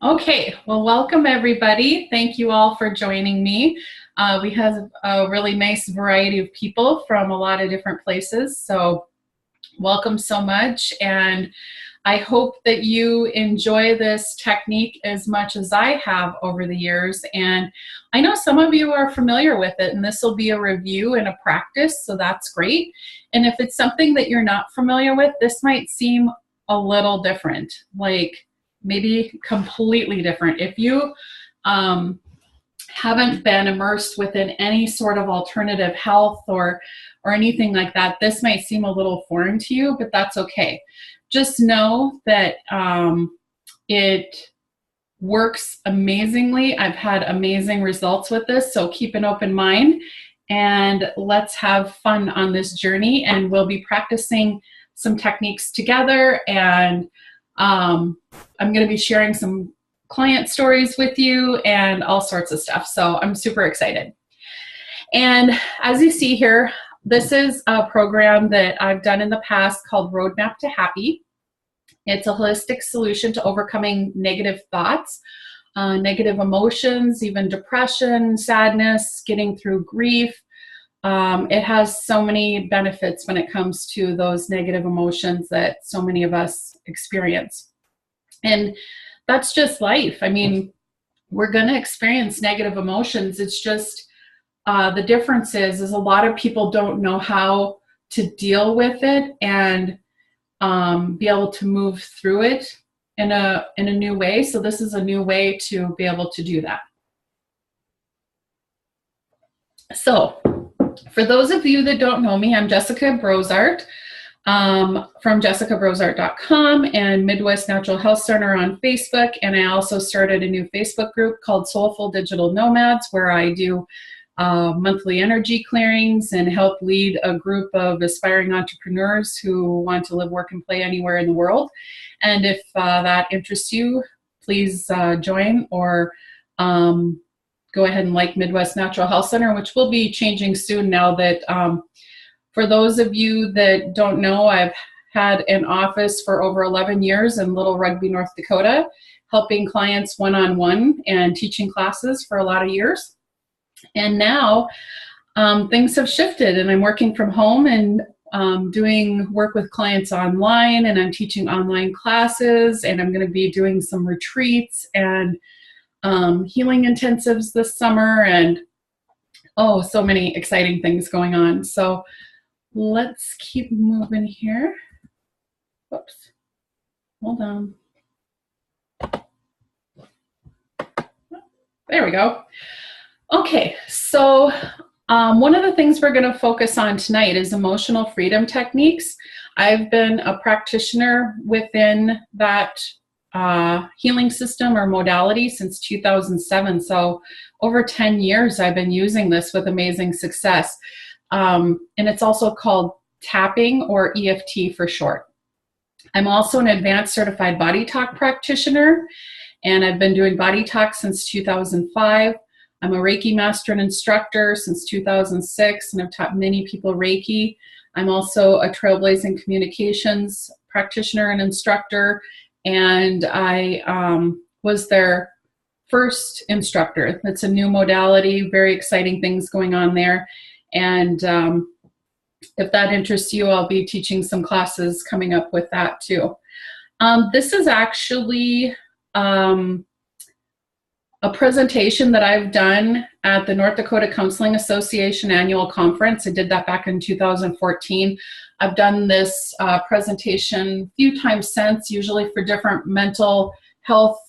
Okay, well, welcome everybody. Thank you all for joining me. We have a really nice variety of people from a lot of different places, so welcome so much. And I hope that you enjoy this technique as much as I have over the years. And I know some of you are familiar with it, and this will be a review and a practice, so that's great. And if it's something that you're not familiar with, this might seem a little different, like maybe completely different. If you haven't been immersed within any sort of alternative health or anything like that, this might seem a little foreign to you, but that's okay. Just know that it works amazingly. I've had amazing results with this, so keep an open mind and let's have fun on this journey. And we'll be practicing some techniques together, and I'm going to be sharing some client stories with you and all sorts of stuff. So I'm super excited. And as you see here, this is a program that I've done in the past called Roadmap to Happy. It's a holistic solution to overcoming negative thoughts, negative emotions, even depression, sadness, getting through grief. It has so many benefits when it comes to those negative emotions that so many of us experience. And that's just life. I mean, we're going to experience negative emotions. It's just the difference is a lot of people don't know how to deal with it and be able to move through it in a new way. So this is a new way to be able to do that. So for those of you that don't know me, I'm Jessica Brossart from jessicabrossart.com and Midwest Natural Health Center on Facebook. And I also started a new Facebook group called Soulful Digital Nomads, where I do monthly energy clearings and help lead a group of aspiring entrepreneurs who want to live, work, and play anywhere in the world. And if that interests you, please join or go ahead and like Midwest Natural Health Center, which will be changing soon now that for those of you that don't know, I've had an office for over 11 years in Little Rugby, North Dakota, helping clients one-on-one and teaching classes for a lot of years. And now things have shifted, and I'm working from home and doing work with clients online, and I'm teaching online classes, and I'm going to be doing some retreats and healing intensives this summer, and so many exciting things going on. So let's keep moving here. Whoops. Hold on. There we go. Okay, so one of the things we're going to focus on tonight is emotional freedom techniques. I've been a practitioner within that healing system or modality since 2007. So over 10 years I've been using this with amazing success. And it's also called tapping, or EFT for short. I'm also an advanced certified body talk practitioner, and I've been doing body talk since 2005. I'm a Reiki master and instructor since 2006, and I've taught many people Reiki. I'm also a trailblazing communications practitioner and instructor, and I was their first instructor. It's a new modality, very exciting things going on there. And if that interests you, I'll be teaching some classes coming up with that too. This is actually a presentation that I've done at the North Dakota Counseling Association annual conference. I did that back in 2014. I've done this presentation a few times since, usually for different mental health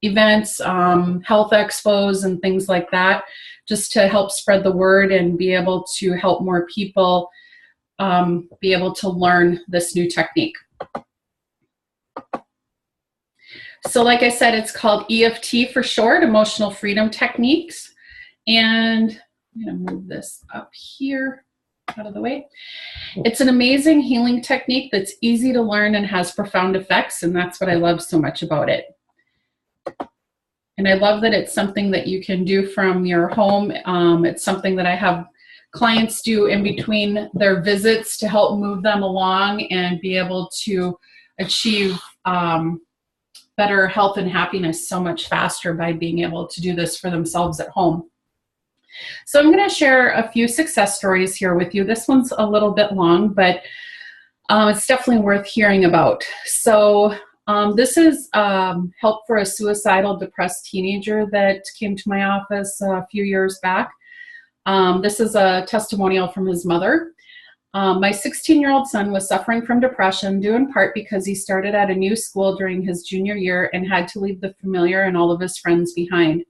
events, health expos and things like that, just to help spread the word and be able to help more people be able to learn this new technique. So like I said, it's called EFT for short, Emotional Freedom Techniques. And I'm going to move this up here out of the way. It's an amazing healing technique that's easy to learn and has profound effects, and that's what I love so much about it. And I love that it's something that you can do from your home. It's something that I have clients do in between their visits to help move them along and be able to achieve better health and happiness so much faster by being able to do this for themselves at home. So I'm going to share a few success stories here with you. This one's a little bit long, but it's definitely worth hearing about. So this is help for a suicidal, depressed teenager that came to my office a few years back. This is a testimonial from his mother. My 16-year-old son was suffering from depression, due in part because he started at a new school during his junior year and had to leave the familiar and all of his friends behind.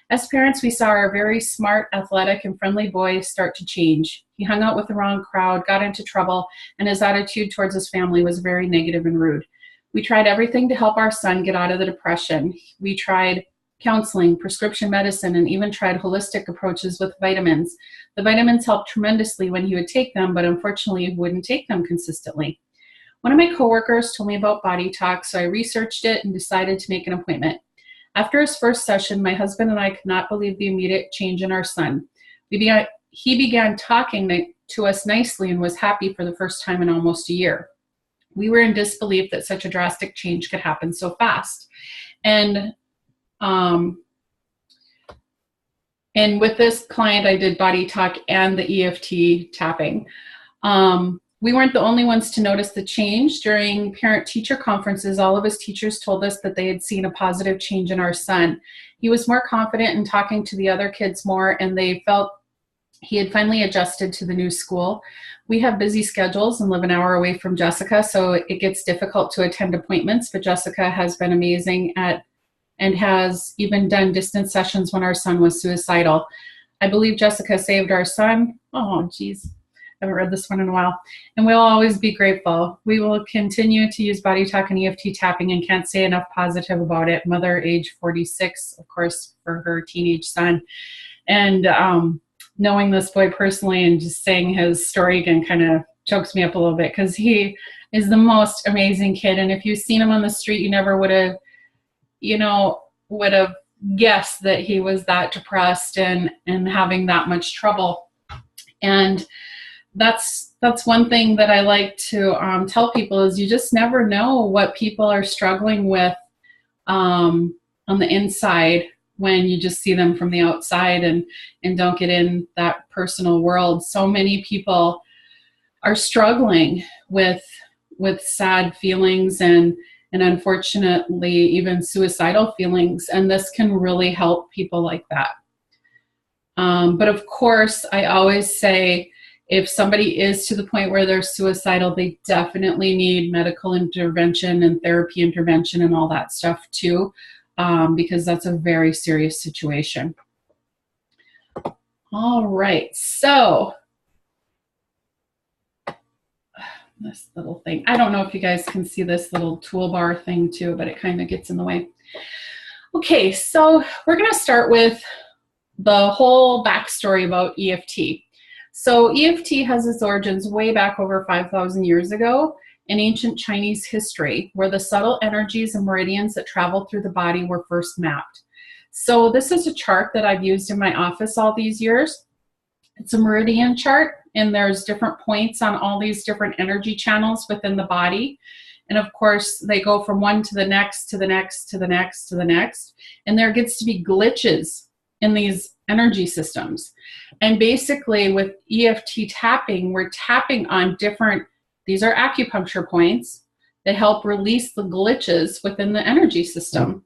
As parents, we saw our very smart, athletic, and friendly boy start to change. He hung out with the wrong crowd, got into trouble, and his attitude towards his family was very negative and rude. We tried everything to help our son get out of the depression. We tried counseling, prescription medicine, and even tried holistic approaches with vitamins. The vitamins helped tremendously when he would take them, but unfortunately he wouldn't take them consistently. One of my coworkers told me about Body Talk, so I researched it and decided to make an appointment. After his first session, my husband and I could not believe the immediate change in our son. He began talking to us nicely and was happy for the first time in almost a year. We were in disbelief that such a drastic change could happen so fast. And with this client, I did Body Talk and the EFT tapping. We weren't the only ones to notice the change. During parent-teacher conferences, all of his teachers told us that they had seen a positive change in our son. He was more confident in talking to the other kids more, and they felt he had finally adjusted to the new school. We have busy schedules and live an hour away from Jessica, so it gets difficult to attend appointments, but Jessica has been amazing and has even done distance sessions when our son was suicidal. I believe Jessica saved our son. Oh, geez. I haven't read this one in a while. And we'll always be grateful. We will continue to use Body Talk and EFT tapping and can't say enough positive about it. Mother, age 46, of course, for her teenage son. And knowing this boy personally and just saying his story again kind of chokes me up a little bit because he is the most amazing kid. And if you've seen him on the street, you never would have, guessed that he was that depressed and having that much trouble. And that's one thing that I like to tell people is you just never know what people are struggling with on the inside when you just see them from the outside and don't get in that personal world. So many people are struggling with sad feelings and unfortunately even suicidal feelings, and this can really help people like that. But of course, I always say, if somebody is to the point where they're suicidal, they definitely need medical intervention and therapy intervention and all that stuff too, because that's a very serious situation. All right, so this little thing. I don't know if you guys can see this little toolbar thing too, but it kind of gets in the way. Okay, so we're going to start with the whole backstory about EFT. So EFT has its origins way back over 5,000 years ago in ancient Chinese history, where the subtle energies and meridians that travel through the body were first mapped. So this is a chart that I've used in my office all these years. It's a meridian chart, and there's different points on all these different energy channels within the body. And of course, they go from one to the next, to the next, to the next, to the next. And there gets to be glitches in these energy systems. And basically with EFT tapping, we're tapping on these are acupuncture points that help release the glitches within the energy system.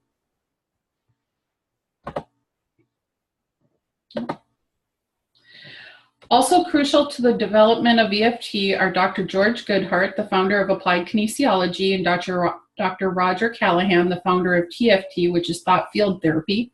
Also crucial to the development of EFT are Dr. George Goodhart, the founder of Applied Kinesiology, and Dr. Roger Callahan, the founder of TFT, which is Thought Field Therapy.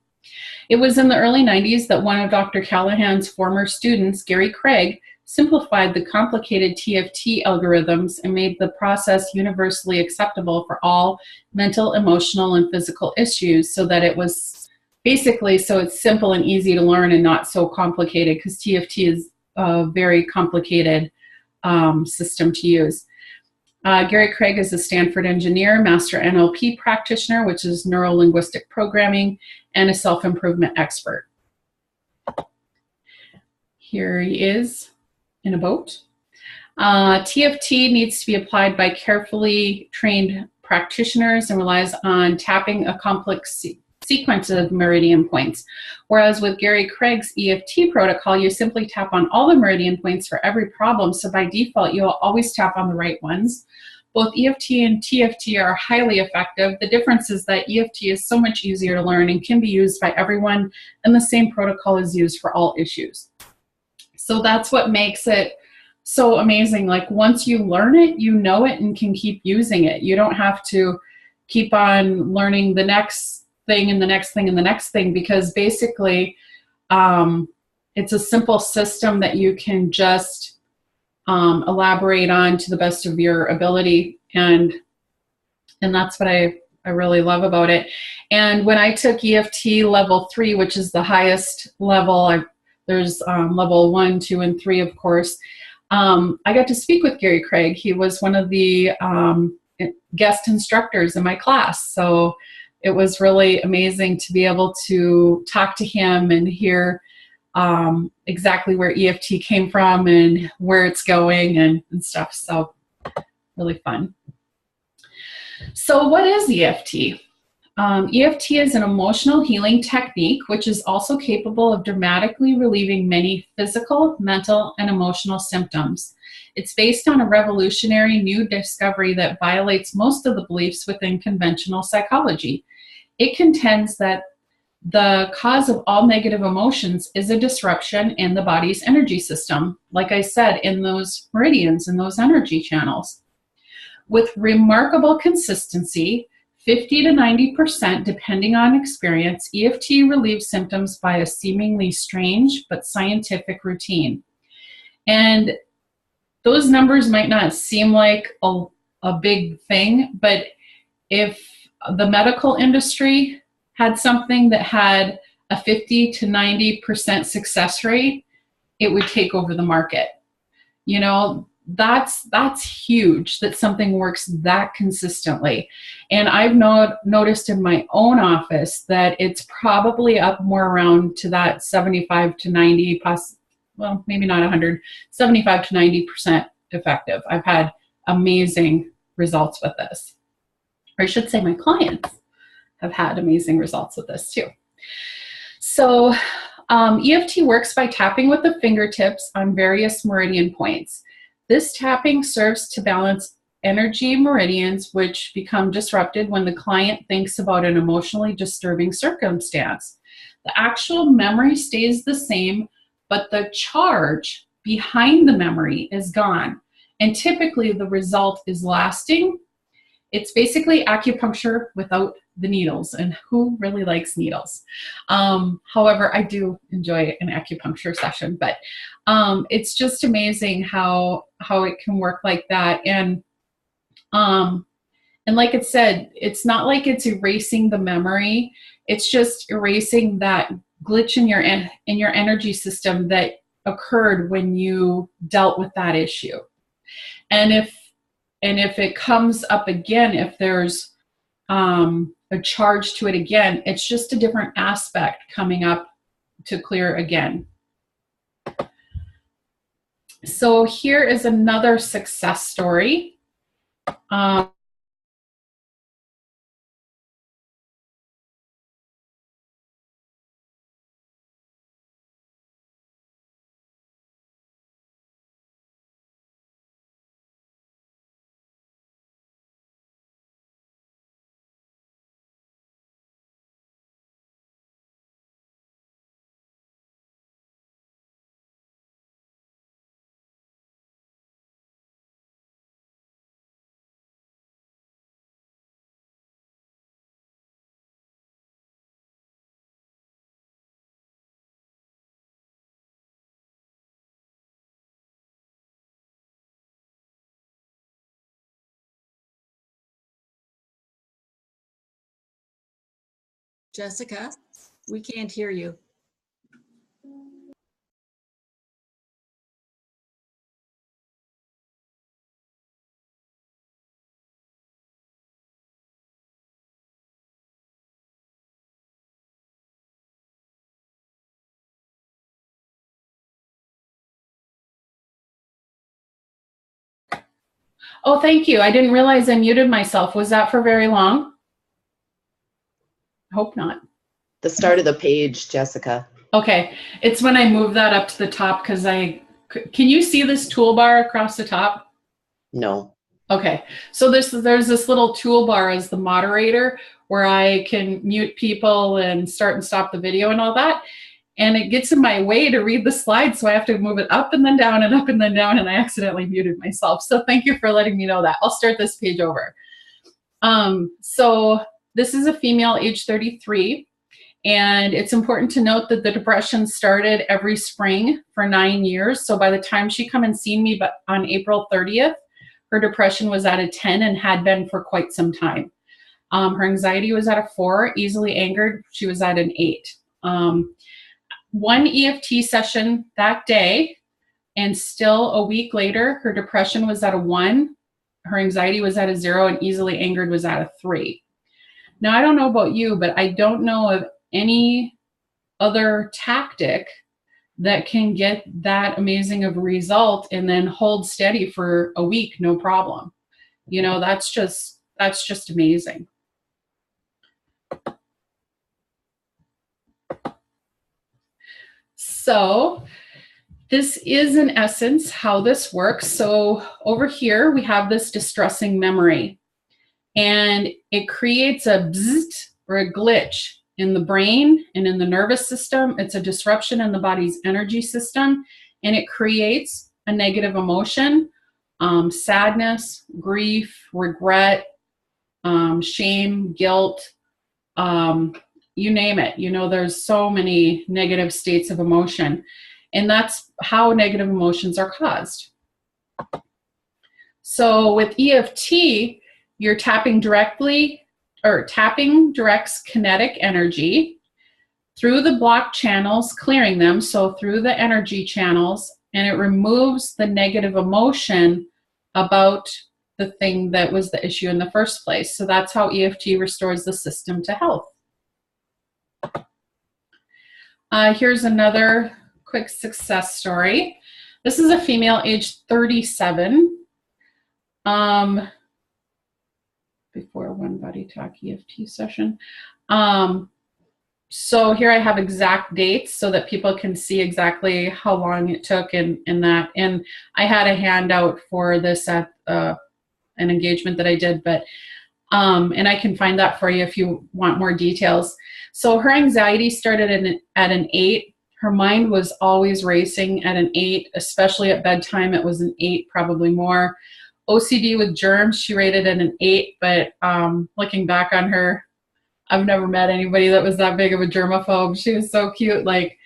It was in the early 90s that one of Dr. Callahan's former students, Gary Craig, simplified the complicated TFT algorithms and made the process universally acceptable for all mental, emotional, and physical issues, so that it was basically so it's simple and easy to learn and not so complicated, because TFT is a very complicated system to use. Gary Craig is a Stanford engineer, master NLP practitioner, which is neuro-linguistic programming, and a self-improvement expert. Here he is in a boat. TFT needs to be applied by carefully trained practitioners and relies on tapping a complex sequence of meridian points. Whereas with Gary Craig's EFT protocol, you simply tap on all the meridian points for every problem. So by default, you'll always tap on the right ones. Both EFT and TFT are highly effective. The difference is that EFT is so much easier to learn and can be used by everyone, and the same protocol is used for all issues. So that's what makes it so amazing. Like once you learn it, you know it and can keep using it. You don't have to keep on learning the next thing and the next thing and the next thing, because basically it's a simple system that you can just elaborate on to the best of your ability, and that's what I really love about it. And when I took EFT level 3, which is the highest level, there's level 1, 2, and 3, of course. I got to speak with Gary Craig. He was one of the guest instructors in my class, so it was really amazing to be able to talk to him and hear exactly where EFT came from and where it's going and stuff. So really fun. So what is EFT? EFT is an emotional healing technique which is also capable of dramatically relieving many physical, mental, and emotional symptoms. It's based on a revolutionary new discovery that violates most of the beliefs within conventional psychology. It contends that the cause of all negative emotions is a disruption in the body's energy system, like I said, in those meridians, in those energy channels. With remarkable consistency, 50 to 90%, depending on experience, EFT relieves symptoms by a seemingly strange but scientific routine. And those numbers might not seem like a big thing, but if the medical industry had something that had a 50 to 90% success rate, it would take over the market. You know, that's huge that something works that consistently. And I've noticed in my own office that it's probably up more around to that 75 to 90, well, maybe not 100, 75 to 90% effective. I've had amazing results with this. Or I should say my clients have had amazing results with this too. So EFT works by tapping with the fingertips on various meridian points. This tapping serves to balance energy meridians which become disrupted when the client thinks about an emotionally disturbing circumstance. The actual memory stays the same, but the charge behind the memory is gone. And typically the result is lasting. It's basically acupuncture without the needles, and who really likes needles? However, I do enjoy an acupuncture session, but it's just amazing how it can work like that. And like it said, it's not like it's erasing the memory. It's just erasing that glitch in your energy system that occurred when you dealt with that issue. And if it comes up again, if there's a charge to it again, it's just a different aspect coming up to clear again. So here is another success story. Jessica, we can't hear you. Oh, thank you. I didn't realize I muted myself. Was that for very long? Hope not. The start of the page, Jessica. Okay. It's when I move that up to the top because can you see this toolbar across the top? No. Okay. So there's this little toolbar as the moderator where I can mute people and start and stop the video and all that. And it gets in my way to read the slides, so I have to move it up and then down and up and then down, and I accidentally muted myself. So thank you for letting me know that. I'll start this page over. So this is a female, age 33, and it's important to note that the depression started every spring for 9 years. So by the time she come and seen me on April 30th, her depression was at a 10 and had been for quite some time. Her anxiety was at a 4, easily angered, she was at an 8. One EFT session that day, and still a week later, her depression was at a 1, her anxiety was at a 0, and easily angered was at a 3. Now, I don't know about you, but I don't know of any other tactic that can get that amazing of a result and then hold steady for a week, no problem. You know, that's just amazing. So this is in essence how this works. So over here we have this distressing memory, and it creates a bzzzt or a glitch in the brain and in the nervous system. It's a disruption in the body's energy system, and it creates a negative emotion, sadness, grief, regret, shame, guilt, you name it. You know, there's so many negative states of emotion, and that's how negative emotions are caused. So with EFT, you're tapping directs kinetic energy through the block channels, clearing them, so through the energy channels, and it removes the negative emotion about the thing that was the issue in the first place. So that's how EFT restores the system to health. Here's another quick success story. This is a female, age 37. Before one body talk EFT session. So here I have exact dates so that people can see exactly how long it took and that. And I had a handout for this at an engagement that I did, but and I can find that for you if you want more details. So her anxiety started at an 8. Her mind was always racing at an 8, especially at bedtime. It was an 8, probably more. OCD with germs, she rated at an 8, but looking back on her, I've never met anybody that was that big of a germaphobe. She was so cute. Like,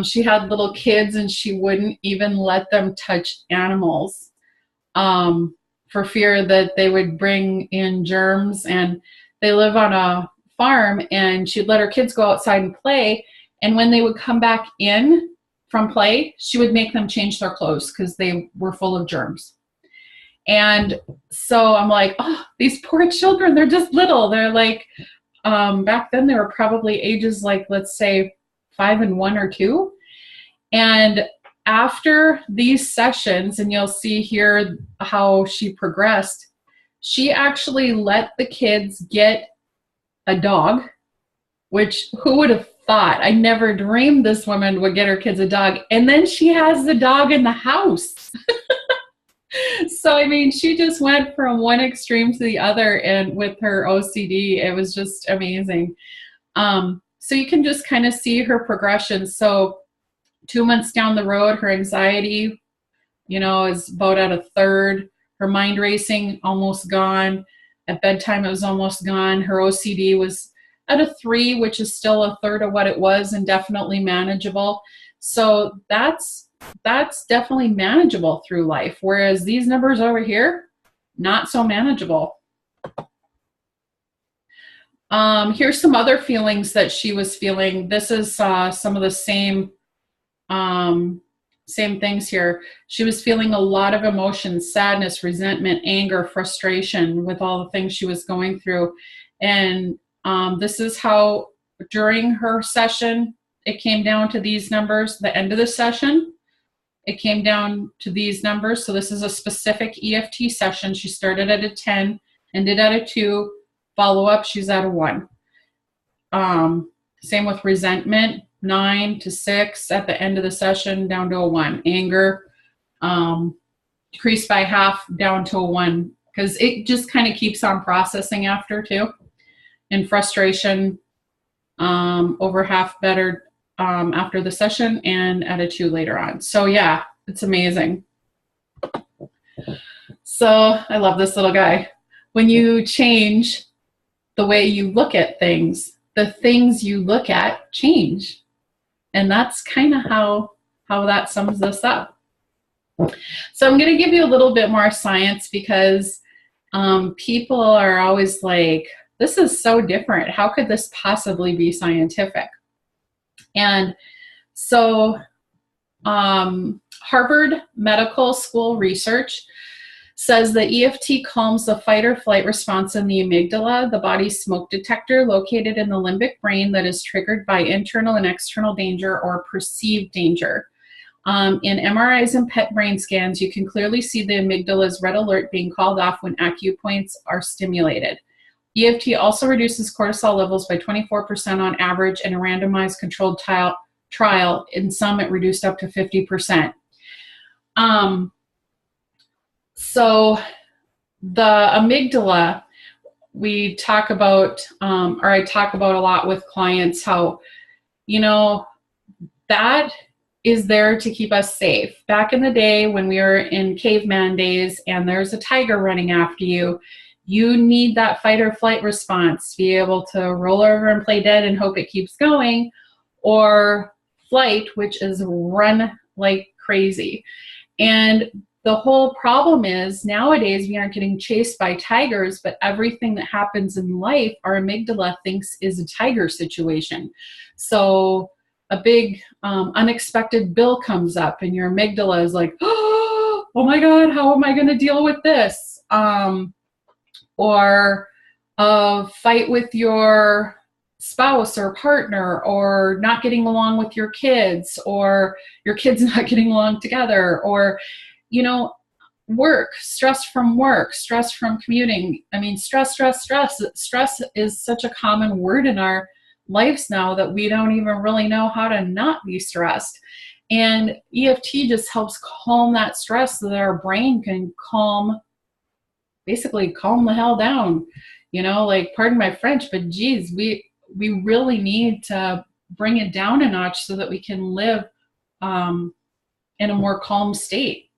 she had little kids and she wouldn't even let them touch animals for fear that they would bring in germs. And they live on a farm, and she'd let her kids go outside and play. And when they would come back in from play, she would make them change their clothes because they were full of germs. And so I'm like, oh, these poor children, they're just little. They're like, back then they were probably ages like, let's say 5 and 1 or 2. And after these sessions, and you'll see here how she progressed, she actually let the kids get a dog, which who would have thought? I never dreamed this woman would get her kids a dog. And then she has the dog in the house. So, I mean, she just went from one extreme to the other, and with her OCD, it was just amazing. So you can just kind of see her progression. So 2 months down the road, her anxiety, you know, is about at a 1/3. Her mind racing, almost gone. At bedtime, it was almost gone. Her OCD was at a 3, which is still a 1/3 of what it was and definitely manageable. So that's definitely manageable through life, whereas these numbers over here, not so manageable. Here's some other feelings that she was feeling. This is some of the same things here. She was feeling a lot of emotions: sadness, resentment, anger, frustration with all the things she was going through. And this is how during her session, it came down to these numbers, the end of the session. it came down to these numbers. So this is a specific EFT session. She started at a 10, ended at a 2. Follow-up, she's at a 1. Same with resentment, 9 to 6 at the end of the session, down to a 1. Anger, decreased by half, down to a 1, because it just kind of keeps on processing after too. And frustration, over half better after the session, and at a 2 later on. So yeah, it's amazing. So I love this little guy. When you change the way you look at things, the things you look at change. And that's kind of how that sums this up. So I'm going to give you a little bit more science, because people are always like, this is so different. How could this possibly be scientific? And so Harvard Medical School research says that EFT calms the fight or flight response in the amygdala, the body's smoke detector located in the limbic brain that is triggered by internal and external danger or perceived danger. In MRIs and PET brain scans, you can clearly see the amygdala's red alert being called off when acupoints are stimulated. EFT also reduces cortisol levels by 24% on average in a randomized controlled trial. In some, it reduced up to 50%. So the amygdala, we talk about, or I talk about a lot with clients, how, you know, that is there to keep us safe. Back in the day when we were in caveman days and there's a tiger running after you, you need that fight or flight response to be able to roll over and play dead and hope it keeps going, or flight, which is run like crazy. And the whole problem is nowadays we aren't getting chased by tigers, but everything that happens in life, our amygdala thinks is a tiger situation. So a big unexpected bill comes up and your amygdala is like, oh my God, how am I going to deal with this? Or a fight with your spouse or partner, or not getting along with your kids, or your kids not getting along together, or, you know, stress from work, stress from commuting. I mean, stress. Stress is such a common word in our lives now that we don't even really know how to not be stressed. And EFT just helps calm that stress so that our brain can basically calm the hell down. You know, like, pardon my French, but geez, we really need to bring it down a notch so that we can live in a more calm state.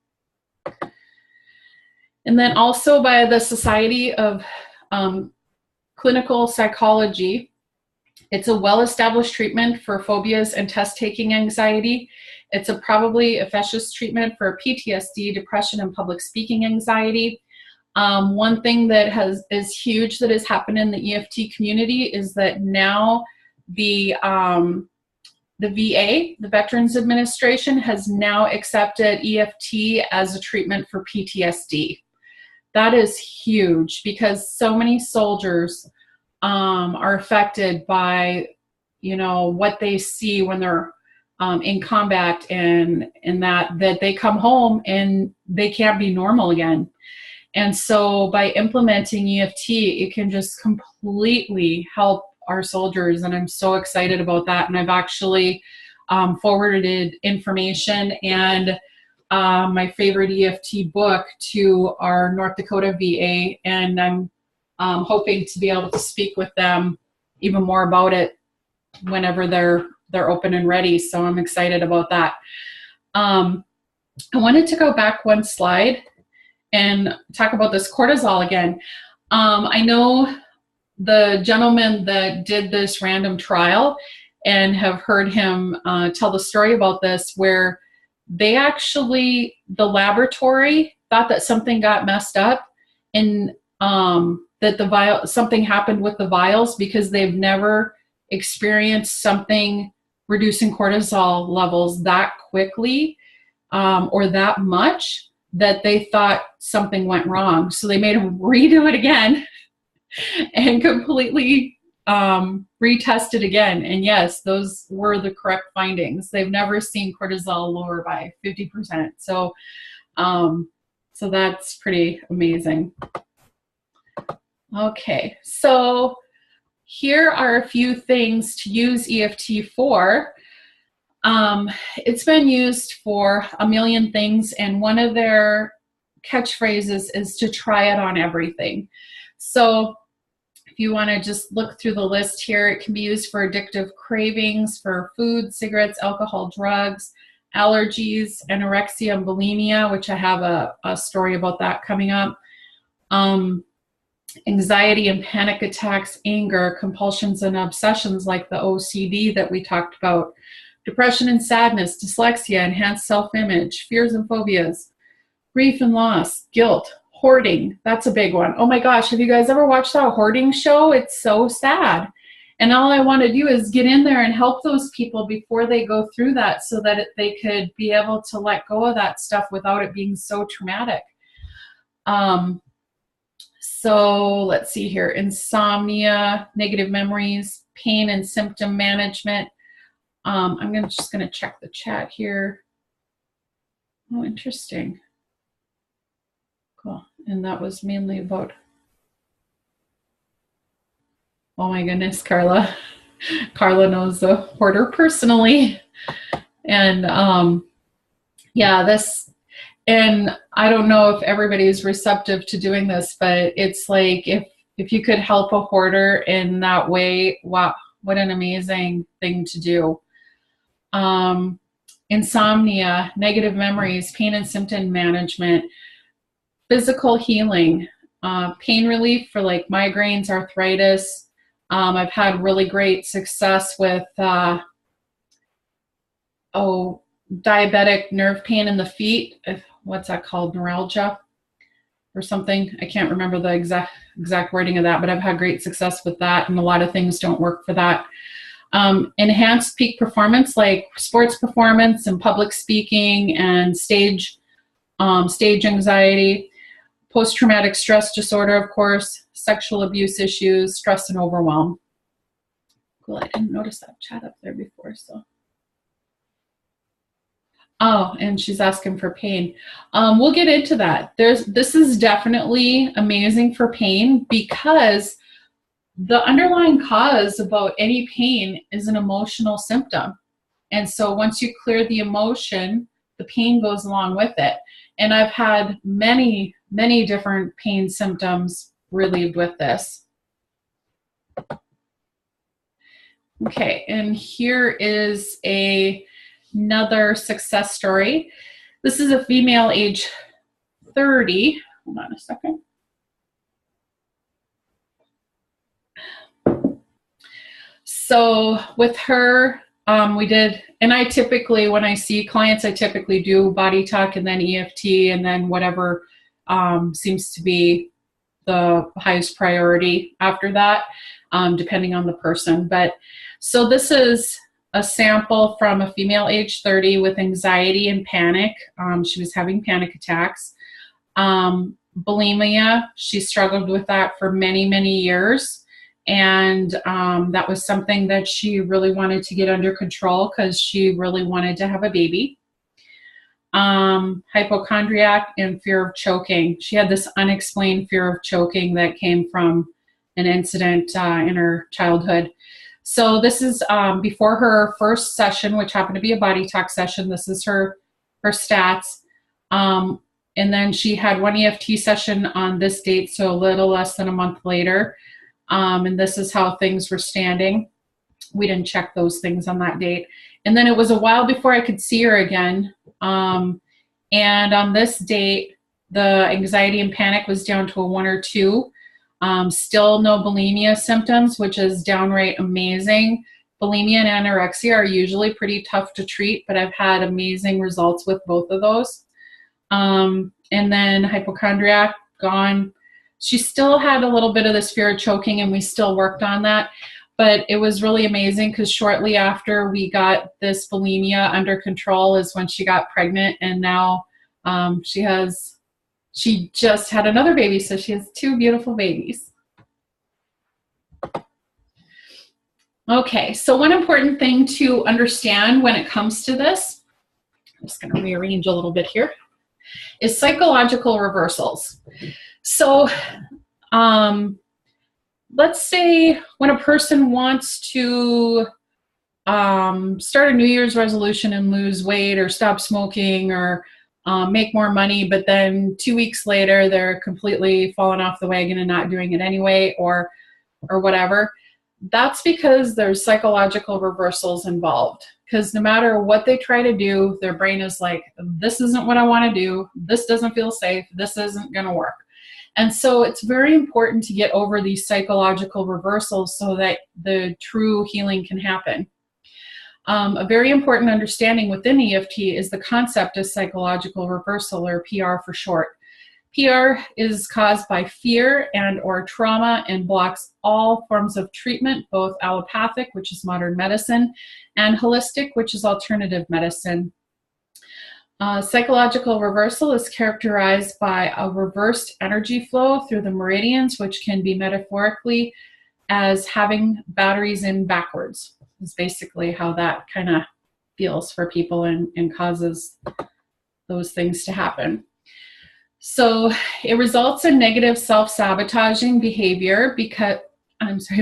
And then also by the Society of Clinical Psychology, it's a well-established treatment for phobias and test-taking anxiety. It's a probably efficacious treatment for PTSD, depression, and public speaking anxiety. One thing that is huge that has happened in the EFT community is that now the VA, the Veterans Administration, has now accepted EFT as a treatment for PTSD. That is huge, because so many soldiers are affected by, you know, what they see when they're in combat, and that they come home and they can't be normal again. And so by implementing EFT, it can just completely help our soldiers. And I'm so excited about that. And I've actually forwarded information and my favorite EFT book to our North Dakota VA. And I'm hoping to be able to speak with them even more about it whenever they're open and ready. So I'm excited about that. I wanted to go back one slide and talk about this cortisol again. I know the gentleman that did this random trial, and have heard him tell the story about this, where they actually, the laboratory thought that something got messed up, and that something happened with the vials, because they've never experienced something reducing cortisol levels that quickly or that much, that they thought something went wrong. So they made him redo it again and completely retested again, and yes, those were the correct findings. They've never seen cortisol lower by 50%. So, so that's pretty amazing. Okay, so here are a few things to use EFT for. It's been used for a million things, and one of their catchphrases is to try it on everything. So if you want to just look through the list here, it can be used for addictive cravings, for food, cigarettes, alcohol, drugs, allergies, anorexia and bulimia, which I have a story about that coming up, anxiety and panic attacks, anger, compulsions and obsessions like the OCD that we talked about, depression and sadness, dyslexia, enhanced self-image, fears and phobias, grief and loss, guilt, hoarding. That's a big one. Oh my gosh, have you guys ever watched that hoarding show? It's so sad. And all I want to do is get in there and help those people before they go through that, so that they could be able to let go of that stuff without it being so traumatic. So let's see here. Insomnia, negative memories, pain and symptom management. I'm just going to check the chat here. Oh, interesting. Cool. And that was mainly about, oh my goodness, Carla. Carla knows the hoarder personally. And yeah, this, and I don't know if everybody's receptive to doing this, but it's like if you could help a hoarder in that way, wow, what an amazing thing to do. Insomnia, negative memories, pain and symptom management, physical healing, pain relief for like migraines, arthritis. I've had really great success with diabetic nerve pain in the feet. What's that called? Neuralgia or something. I can't remember the exact wording of that, but I've had great success with that, and a lot of things don't work for that. Enhanced peak performance like sports performance and public speaking and stage anxiety, post-traumatic stress disorder, of course, sexual abuse issues, stress and overwhelm. Cool, I didn't notice that chat up there before, so. Oh, and she's asking for pain. We'll get into that. This is definitely amazing for pain, because the underlying cause about any pain is an emotional symptom. And so once you clear the emotion, the pain goes along with it. And I've had many, many different pain symptoms relieved with this. Okay, and here is another success story. This is a female, age 30. Hold on a second. So with her, we did, and I typically, when I see clients, I typically do body talk and then EFT and then whatever seems to be the highest priority after that, depending on the person. But so this is a sample from a female age 30 with anxiety and panic. She was having panic attacks. Bulimia, she struggled with that for many, many years. And that was something that she really wanted to get under control because she really wanted to have a baby. Hypochondriac and fear of choking. She had this unexplained fear of choking that came from an incident in her childhood. So this is before her first session, which happened to be a body talk session. This is her stats. And then she had one EFT session on this date, so a little less than a month later. And this is how things were standing. We didn't check those things on that date. And then it was a while before I could see her again. And on this date, the anxiety and panic was down to a 1 or 2. Still no bulimia symptoms, which is downright amazing. Bulimia and anorexia are usually pretty tough to treat, but I've had amazing results with both of those. And then hypochondriac, gone. She still had a little bit of this fear of choking, and we still worked on that. But it was really amazing because shortly after we got this bulimia under control is when she got pregnant, and now she just had another baby, so she has 2 beautiful babies. Okay, so one important thing to understand when it comes to this, I'm just going to rearrange a little bit here, is psychological reversals. So let's say when a person wants to start a New Year's resolution and lose weight or stop smoking or make more money, but then 2 weeks later they're completely fallen off the wagon and not doing it anyway, or whatever. That's because there's psychological reversals involved. Because no matter what they try to do, their brain is like, this isn't what I want to do. This doesn't feel safe. This isn't going to work. And so it's very important to get over these psychological reversals so that the true healing can happen. A very important understanding within EFT is the concept of psychological reversal, or PR for short. PR is caused by fear and or trauma and blocks all forms of treatment, both allopathic, which is modern medicine, and holistic, which is alternative medicine. Psychological reversal is characterized by a reversed energy flow through the meridians, which can be metaphorically as having batteries in backwards. Is basically how that kind of feels for people and causes those things to happen. So it results in negative self-sabotaging behavior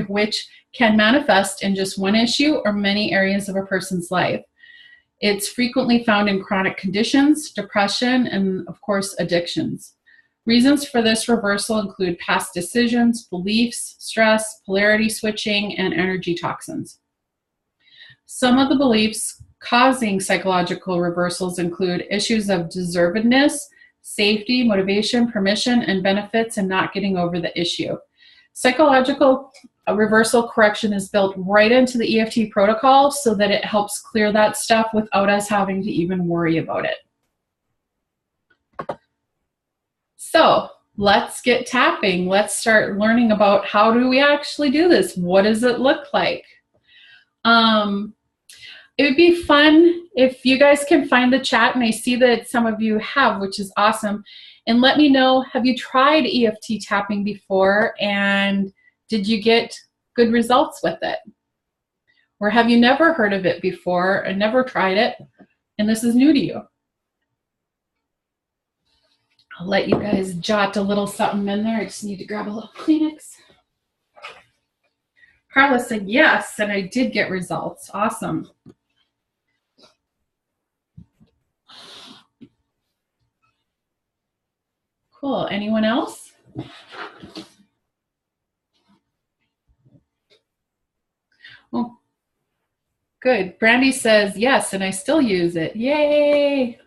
which can manifest in just one issue or many areas of a person's life. It's frequently found in chronic conditions, depression, and of course, addictions. Reasons for this reversal include past decisions, beliefs, stress, polarity switching, and energy toxins. Some of the beliefs causing psychological reversals include issues of deservedness, safety, motivation, permission, and benefits, and not getting over the issue. Psychological reversal correction is built right into the EFT protocol so that it helps clear that stuff without us having to even worry about it. So let's get tapping. Let's start learning about how do we actually do this? What does it look like? It would be fun if you guys can find the chat, and I see that some of you have, which is awesome. And let me know, have you tried EFT tapping before, and did you get good results with it? Or have you never heard of it before and never tried it, and this is new to you? I'll let you guys jot a little something in there. I just need to grab a little Kleenex. Carla said yes, and I did get results. Awesome. Cool. Anyone else? Oh, good. Brandy says yes, and I still use it. Yay!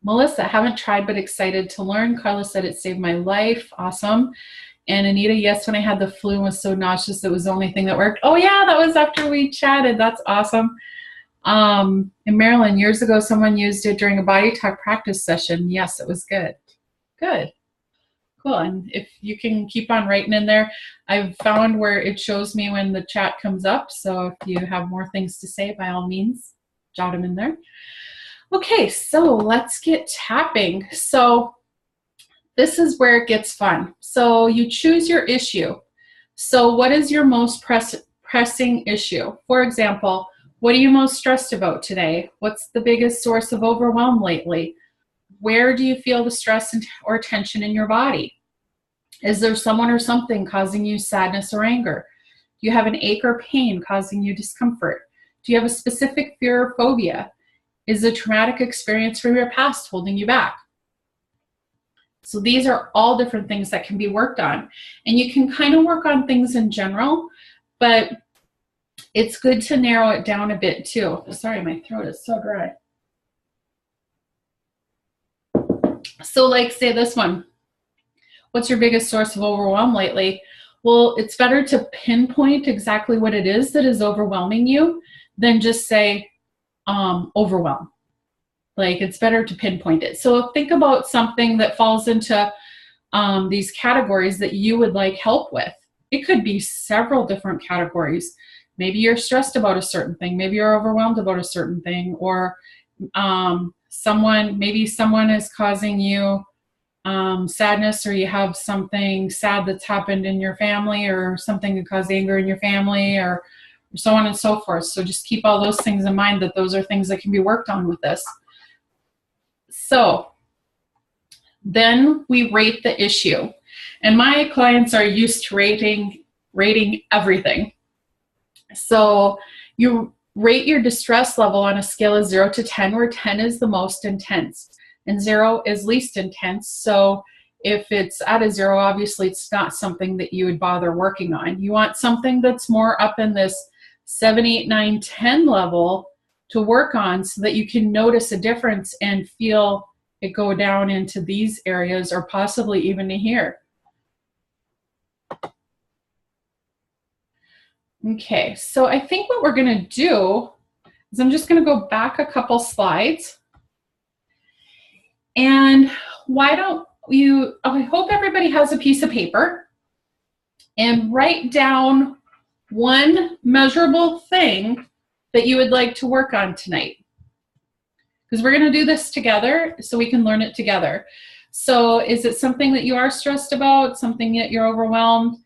Melissa, haven't tried but excited to learn. Carla said it saved my life. Awesome. And Anita, yes, when I had the flu and was so nauseous, it was the only thing that worked. Oh yeah, that was after we chatted. That's awesome. In Maryland, years ago, someone used it during a body talk practice session. Yes, it was good. Good. Cool. And if you can keep on writing in there, I've found where it shows me when the chat comes up. So if you have more things to say, by all means, jot them in there. Okay, so let's get tapping. So this is where it gets fun. So you choose your issue. So what is your most pressing issue? For example, what are you most stressed about today? What's the biggest source of overwhelm lately? Where do you feel the stress or tension in your body? Is there someone or something causing you sadness or anger? Do you have an ache or pain causing you discomfort? Do you have a specific fear or phobia? Is a traumatic experience from your past holding you back? So these are all different things that can be worked on. And you can kind of work on things in general, but it's good to narrow it down a bit too. Sorry, my throat is so dry. So like say this one, what's your biggest source of overwhelm lately? Well, it's better to pinpoint exactly what it is that is overwhelming you than just say overwhelm. Like it's better to pinpoint it. So think about something that falls into these categories that you would like help with. It could be several different categories. Maybe you're stressed about a certain thing. Maybe you're overwhelmed about a certain thing, or maybe someone is causing you sadness, or you have something sad that's happened in your family, or something that caused anger in your family, or so on and so forth. So just keep all those things in mind, that those are things that can be worked on with this. So then we rate the issue. And my clients are used to rating everything. So you rate your distress level on a scale of 0 to 10, where 10 is the most intense and 0 is least intense. So if it's at a 0, obviously it's not something that you would bother working on. You want something that's more up in this 7, 8, 9, 10 level to work on, so that you can notice a difference and feel it go down into these areas, or possibly even to here. Okay, so I think what we're going to do is I'm just going to go back a couple slides. And why don't you, I hope everybody has a piece of paper, and write down one measurable thing that you would like to work on tonight. Because we're going to do this together so we can learn it together. So is it something that you are stressed about, something that you're overwhelmed?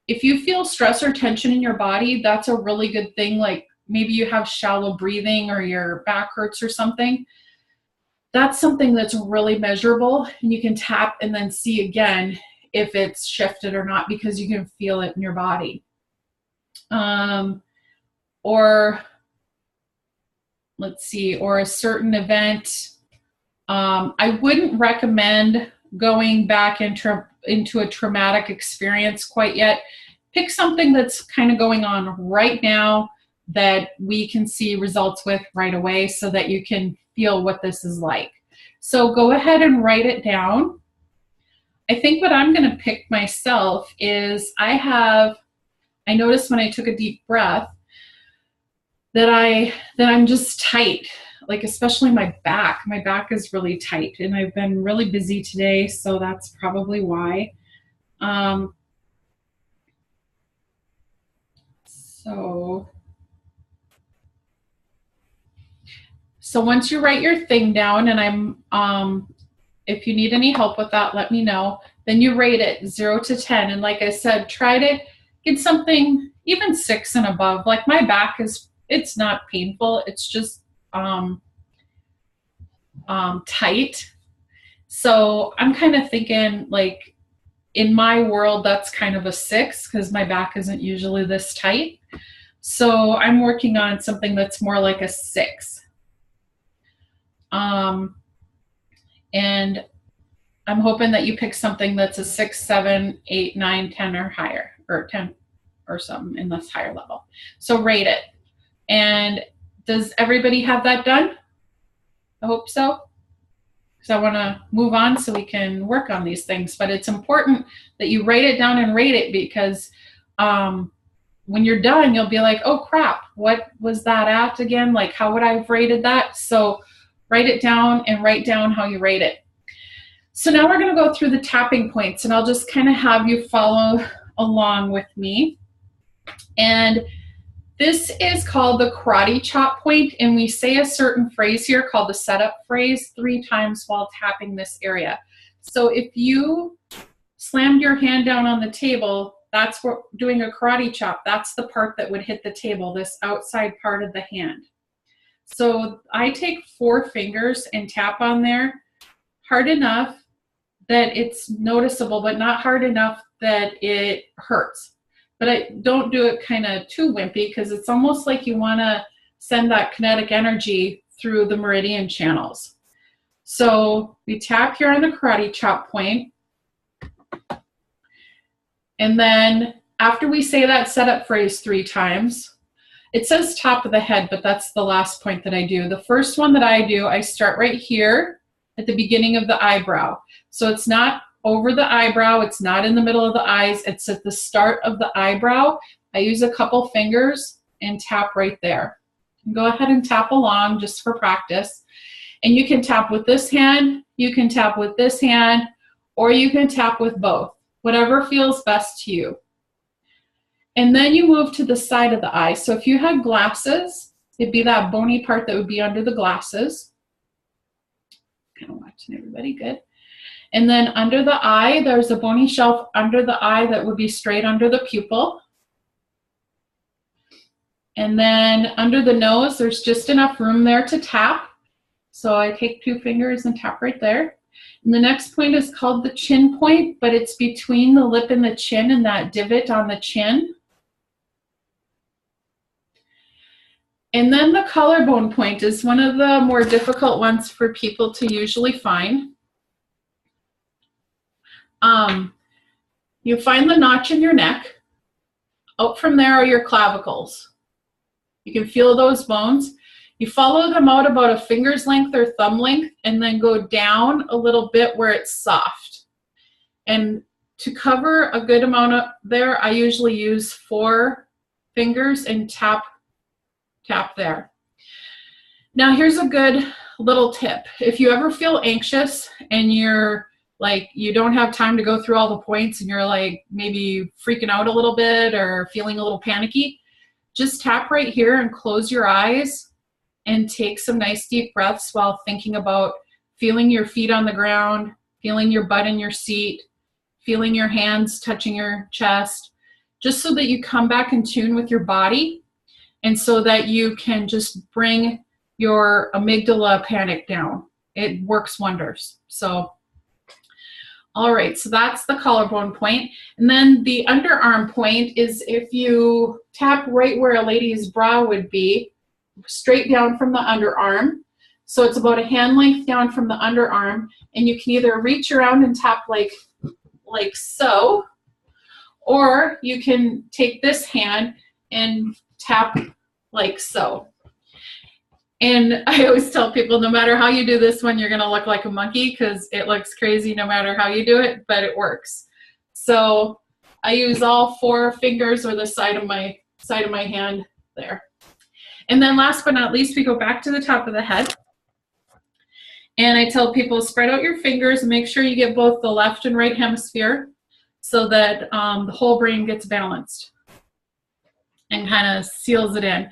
If you feel stress or tension in your body, that's a really good thing. Like maybe you have shallow breathing, or your back hurts or something. That's something that's really measurable, and you can tap and then see again if it's shifted or not, because you can feel it in your body. Or let's see, or a certain event. I wouldn't recommend going back into a traumatic experience quite yet. Pick something that's kind of going on right now that we can see results with right away, so that you can feel what this is like. So go ahead and write it down. I think what I'm going to pick myself is I noticed when I took a deep breath that I'm just tight, like especially my back. My back is really tight, and I've been really busy today, so that's probably why. So once you write your thing down, and if you need any help with that, let me know. Then you rate it 0 to 10. And like I said, try to get something even 6 and above. Like my back it's not painful. It's just tight. So I'm kind of thinking, like, in my world, that's kind of a 6, because my back isn't usually this tight. So I'm working on something that's more like a 6. And I'm hoping that you pick something that's a 6, 7, 8, 9, 10 or higher, or 10 or something in this higher level. So rate it. And does everybody have that done? I hope so, because I want to move on so we can work on these things. But it's important that you write it down and rate it, because when you're done, you'll be like, oh crap, what was that at again? Like, how would I have rated that? So write it down and write down how you rate it. So now we're going to go through the tapping points, and I'll just kind of have you follow along with me. And this is called the karate chop point, and we say a certain phrase here called the setup phrase 3 times while tapping this area. So if you slammed your hand down on the table, that's what doing a karate chop. That's the part that would hit the table, this outside part of the hand. So I take 4 fingers and tap on there hard enough that it's noticeable, but not hard enough that it hurts. But I don't do it kind of too wimpy, because it's almost like you want to send that kinetic energy through the meridian channels. So we tap here on the karate chop point. And then after we say that setup phrase 3 times, it says top of the head, but that's the last point that I do. The first one that I do, I start right here at the beginning of the eyebrow. So it's not over the eyebrow, it's not in the middle of the eyes, it's at the start of the eyebrow. I use a couple fingers and tap right there. Go ahead and tap along just for practice. And you can tap with this hand, you can tap with this hand, or you can tap with both, whatever feels best to you. And then you move to the side of the eye. So if you had glasses, it'd be that bony part that would be under the glasses. Kind of watching everybody, good. And then under the eye, there's a bony shelf under the eye that would be straight under the pupil. And then under the nose, there's just enough room there to tap. So I take 2 fingers and tap right there. And the next point is called the chin point, but it's between the lip and the chin and that divot on the chin. And then the collarbone point is one of the more difficult ones for people to usually find. You find the notch in your neck. Out from there are your clavicles. You can feel those bones. You follow them out about a finger's length or thumb length and then go down a little bit where it's soft. And to cover a good amount of there, I usually use 4 fingers and tap there. Now here's a good little tip. If you ever feel anxious and you're like, you don't have time to go through all the points and you're like maybe freaking out a little bit or feeling a little panicky, just tap right here and close your eyes and take some nice deep breaths while thinking about feeling your feet on the ground, feeling your butt in your seat, feeling your hands touching your chest, just so that you come back in tune with your body and so that you can just bring your amygdala panic down. It works wonders. So, all right, so that's the collarbone point. And then the underarm point is if you tap right where a lady's bra would be, straight down from the underarm. So it's about a hand length down from the underarm, and you can either reach around and tap like so, or you can take this hand and tap like so. And I always tell people, no matter how you do this one, you're going to look like a monkey because it looks crazy no matter how you do it, but it works. So I use all 4 fingers or the side of my hand there. And then last but not least, we go back to the top of the head. And I tell people, spread out your fingers and make sure you get both the left and right hemisphere so that the whole brain gets balanced and kind of seals it in.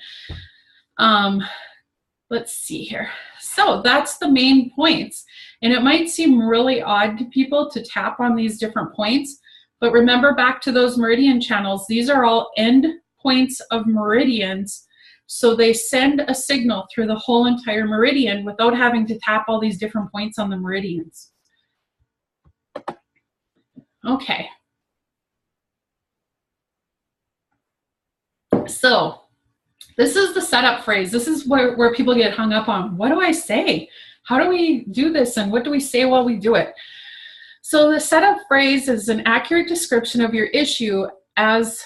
Let's see here. So that's the main points. And it might seem really odd to people to tap on these different points, but remember back to those meridian channels. These are all end points of meridians. So they send a signal through the whole entire meridian without having to tap all these different points on the meridians. Okay. So this is the setup phrase. This is where people get hung up on. What do I say? How do we do this? And what do we say while we do it? So the setup phrase is an accurate description of your issue as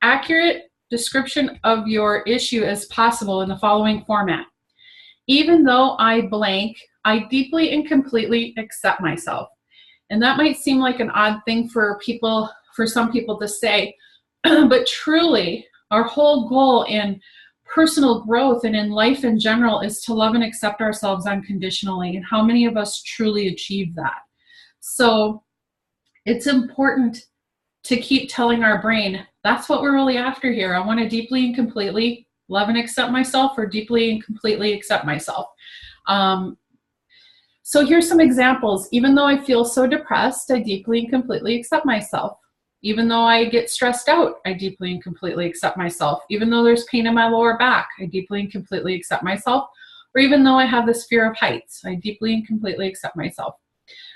accurate description of your issue as possible in the following format. Even though I blank, I deeply and completely accept myself. And that might seem like an odd thing for some people to say, but truly, our whole goal in personal growth and in life in general is to love and accept ourselves unconditionally. And how many of us truly achieve that? So it's important to keep telling our brain, that's what we're really after here. I want to deeply and completely love and accept myself, or deeply and completely accept myself. So here's some examples. Even though I feel so depressed, I deeply and completely accept myself. Even though I get stressed out, I deeply and completely accept myself. Even though there's pain in my lower back, I deeply and completely accept myself. Or even though I have this fear of heights, I deeply and completely accept myself.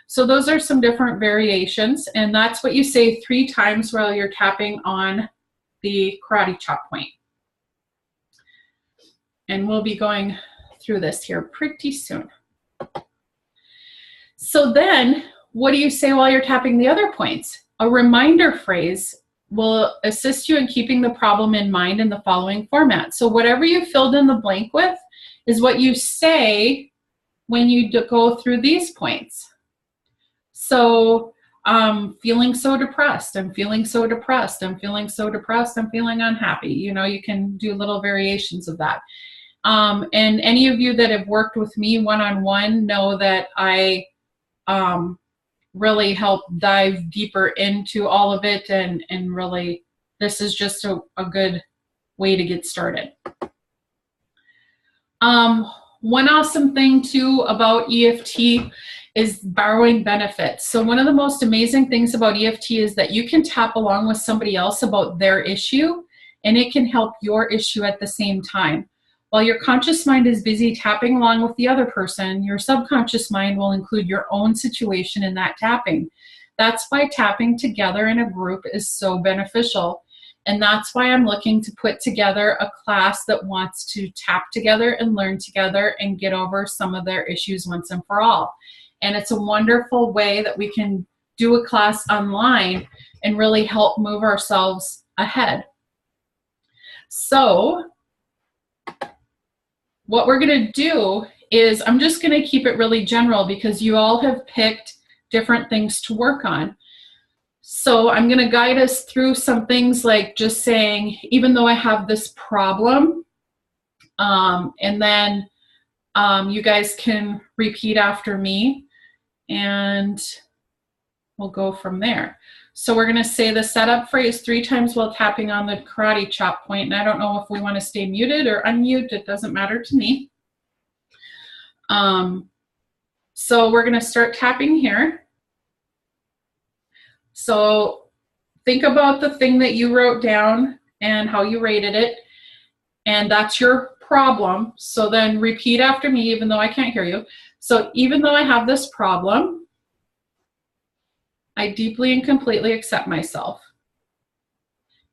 So those are some different variations, and that's what you say 3 times while you're tapping on the karate chop point. And we'll be going through this here pretty soon. So then, what do you say while you're tapping the other points? A reminder phrase will assist you in keeping the problem in mind in the following format. So whatever you filled in the blank with is what you say when you go through these points. So feeling so depressed, I'm feeling so depressed, I'm feeling so depressed, I'm feeling unhappy. You know, you can do little variations of that. And any of you that have worked with me one-on-one know that I really help dive deeper into all of it, and really this is just a good way to get started. One awesome thing too about EFT is borrowing benefits. So one of the most amazing things about EFT is that you can tap along with somebody else about their issue, and it can help your issue at the same time. While your conscious mind is busy tapping along with the other person, your subconscious mind will include your own situation in that tapping. That's why tapping together in a group is so beneficial. And that's why I'm looking to put together a class that wants to tap together and learn together and get over some of their issues once and for all. And it's a wonderful way that we can do a class online and really help move ourselves ahead. So what we're going to do is, I'm just going to keep it really general because you all have picked different things to work on. So I'm going to guide us through some things like just saying, even though I have this problem, and then you guys can repeat after me and we'll go from there. So we're going to say the setup phrase 3 times while tapping on the karate chop point. And I don't know if we want to stay muted or unmute. It doesn't matter to me. So we're going to start tapping here. So think about the thing that you wrote down and how you rated it. And that's your problem. So then repeat after me, even though I can't hear you. So even though I have this problem, I deeply and completely accept myself.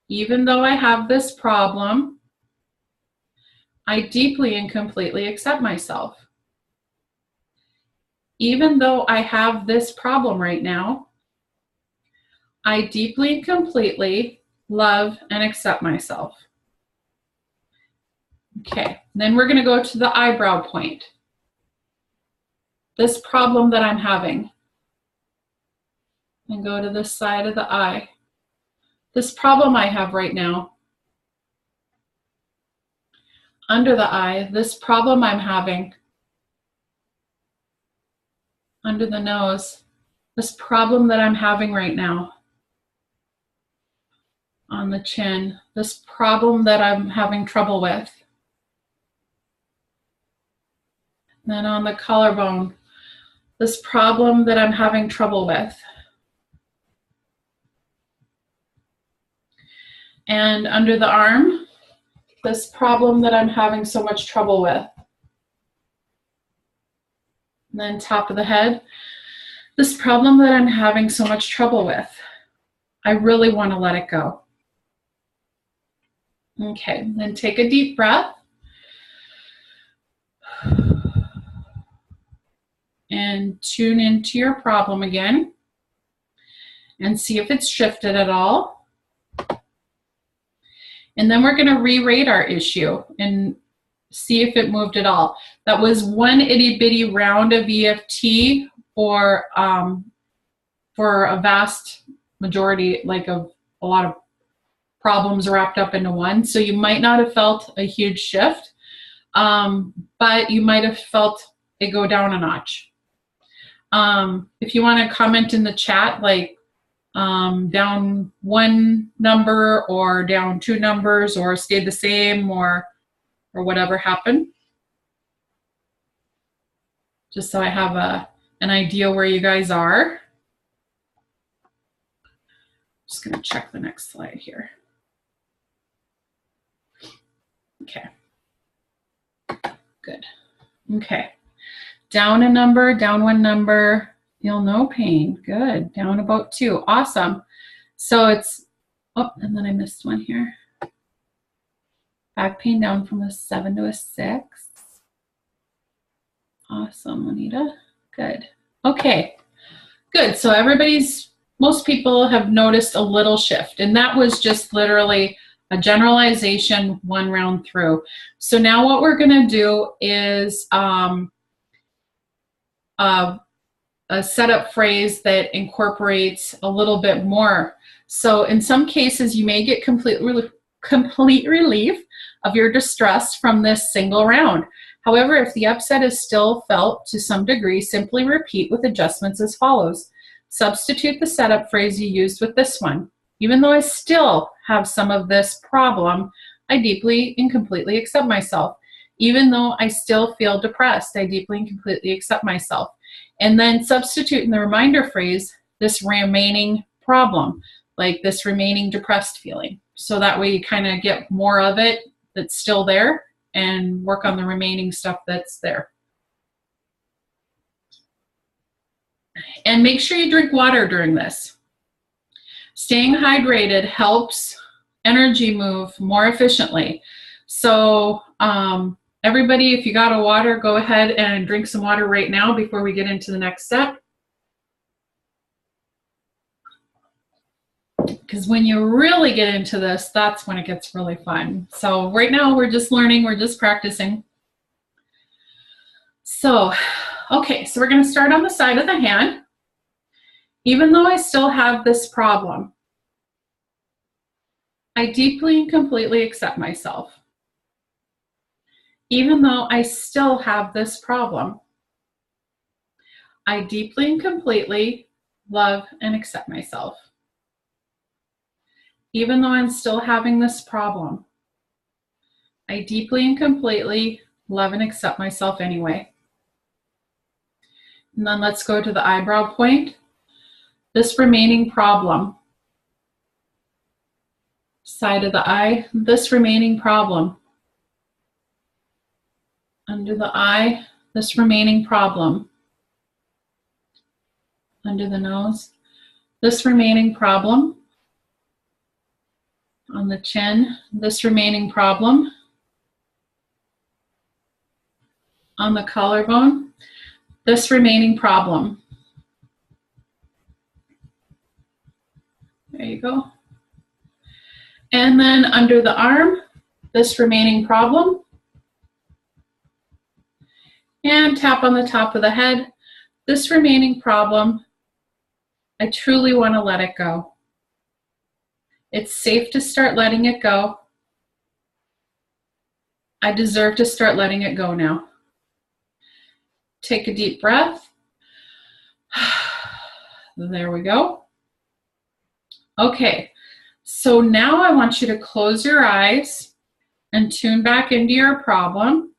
Even though I have this problem, I deeply and completely accept myself. Even though I have this problem right now, I deeply and completely love and accept myself. Okay, then we're going to go to the eyebrow point. This problem that I'm having. And go to this side of the eye. This problem I have right now. Under the eye, this problem I'm having. Under the nose, this problem that I'm having right now. On the chin, this problem that I'm having trouble with. Then on the collarbone, this problem that I'm having trouble with. And under the arm, this problem that I'm having so much trouble with. And then top of the head, this problem that I'm having so much trouble with. I really want to let it go. Okay, then take a deep breath. And tune into your problem again. And see if it's shifted at all. And then we're going to re-rate our issue and see if it moved at all. That was one itty bitty round of EFT for a vast majority, like of a lot of problems wrapped up into one. So you might not have felt a huge shift, but you might have felt it go down a notch. If you want to comment in the chat, like down 1 number or down 2 numbers or stayed the same or whatever happened. Just so I have an idea where you guys are. Just going to check the next slide here. Okay. Good. Okay. Down a number, down 1 number. Feel no pain. Good. Down about 2. Awesome. So it's, oh, and then I missed one here. Back pain down from a 7 to a 6. Awesome, Anita. Good. Okay. Good. So most people have noticed a little shift, and that was just literally a generalization 1 round through. So now what we're going to do is a setup phrase that incorporates a little bit more. So in some cases, you may get complete relief of your distress from this single round. However, if the upset is still felt to some degree, simply repeat with adjustments as follows. Substitute the setup phrase you used with this one. Even though I still have some of this problem, I deeply and completely accept myself. Even though I still feel depressed, I deeply and completely accept myself. And then substitute in the reminder phrase this remaining problem, like this remaining depressed feeling. So that way you kind of get more of it that's still there and work on the remaining stuff that's there. And make sure you drink water during this. Staying hydrated helps energy move more efficiently. So everybody, if you got a water, go ahead and drink some water right now before we get into the next step. Because when you really get into this, that's when it gets really fun. So right now we're just learning, we're just practicing. So, okay, so we're going to start on the side of the hand. Even though I still have this problem, I deeply and completely accept myself. Even though I still have this problem, I deeply and completely love and accept myself. Even though I'm still having this problem, I deeply and completely love and accept myself anyway. And then let's go to the eyebrow point. This remaining problem, side of the eye, this remaining problem. Under the eye, this remaining problem. Under the nose, this remaining problem. On the chin, this remaining problem. On the collarbone, this remaining problem. There you go. And then under the arm, this remaining problem. And tap on the top of the head, this remaining problem. I truly want to let it go. It's safe to start letting it go. I deserve to start letting it go now. Take a deep breath. There we go. Okay, so now I want you to close your eyes and tune back into your problem.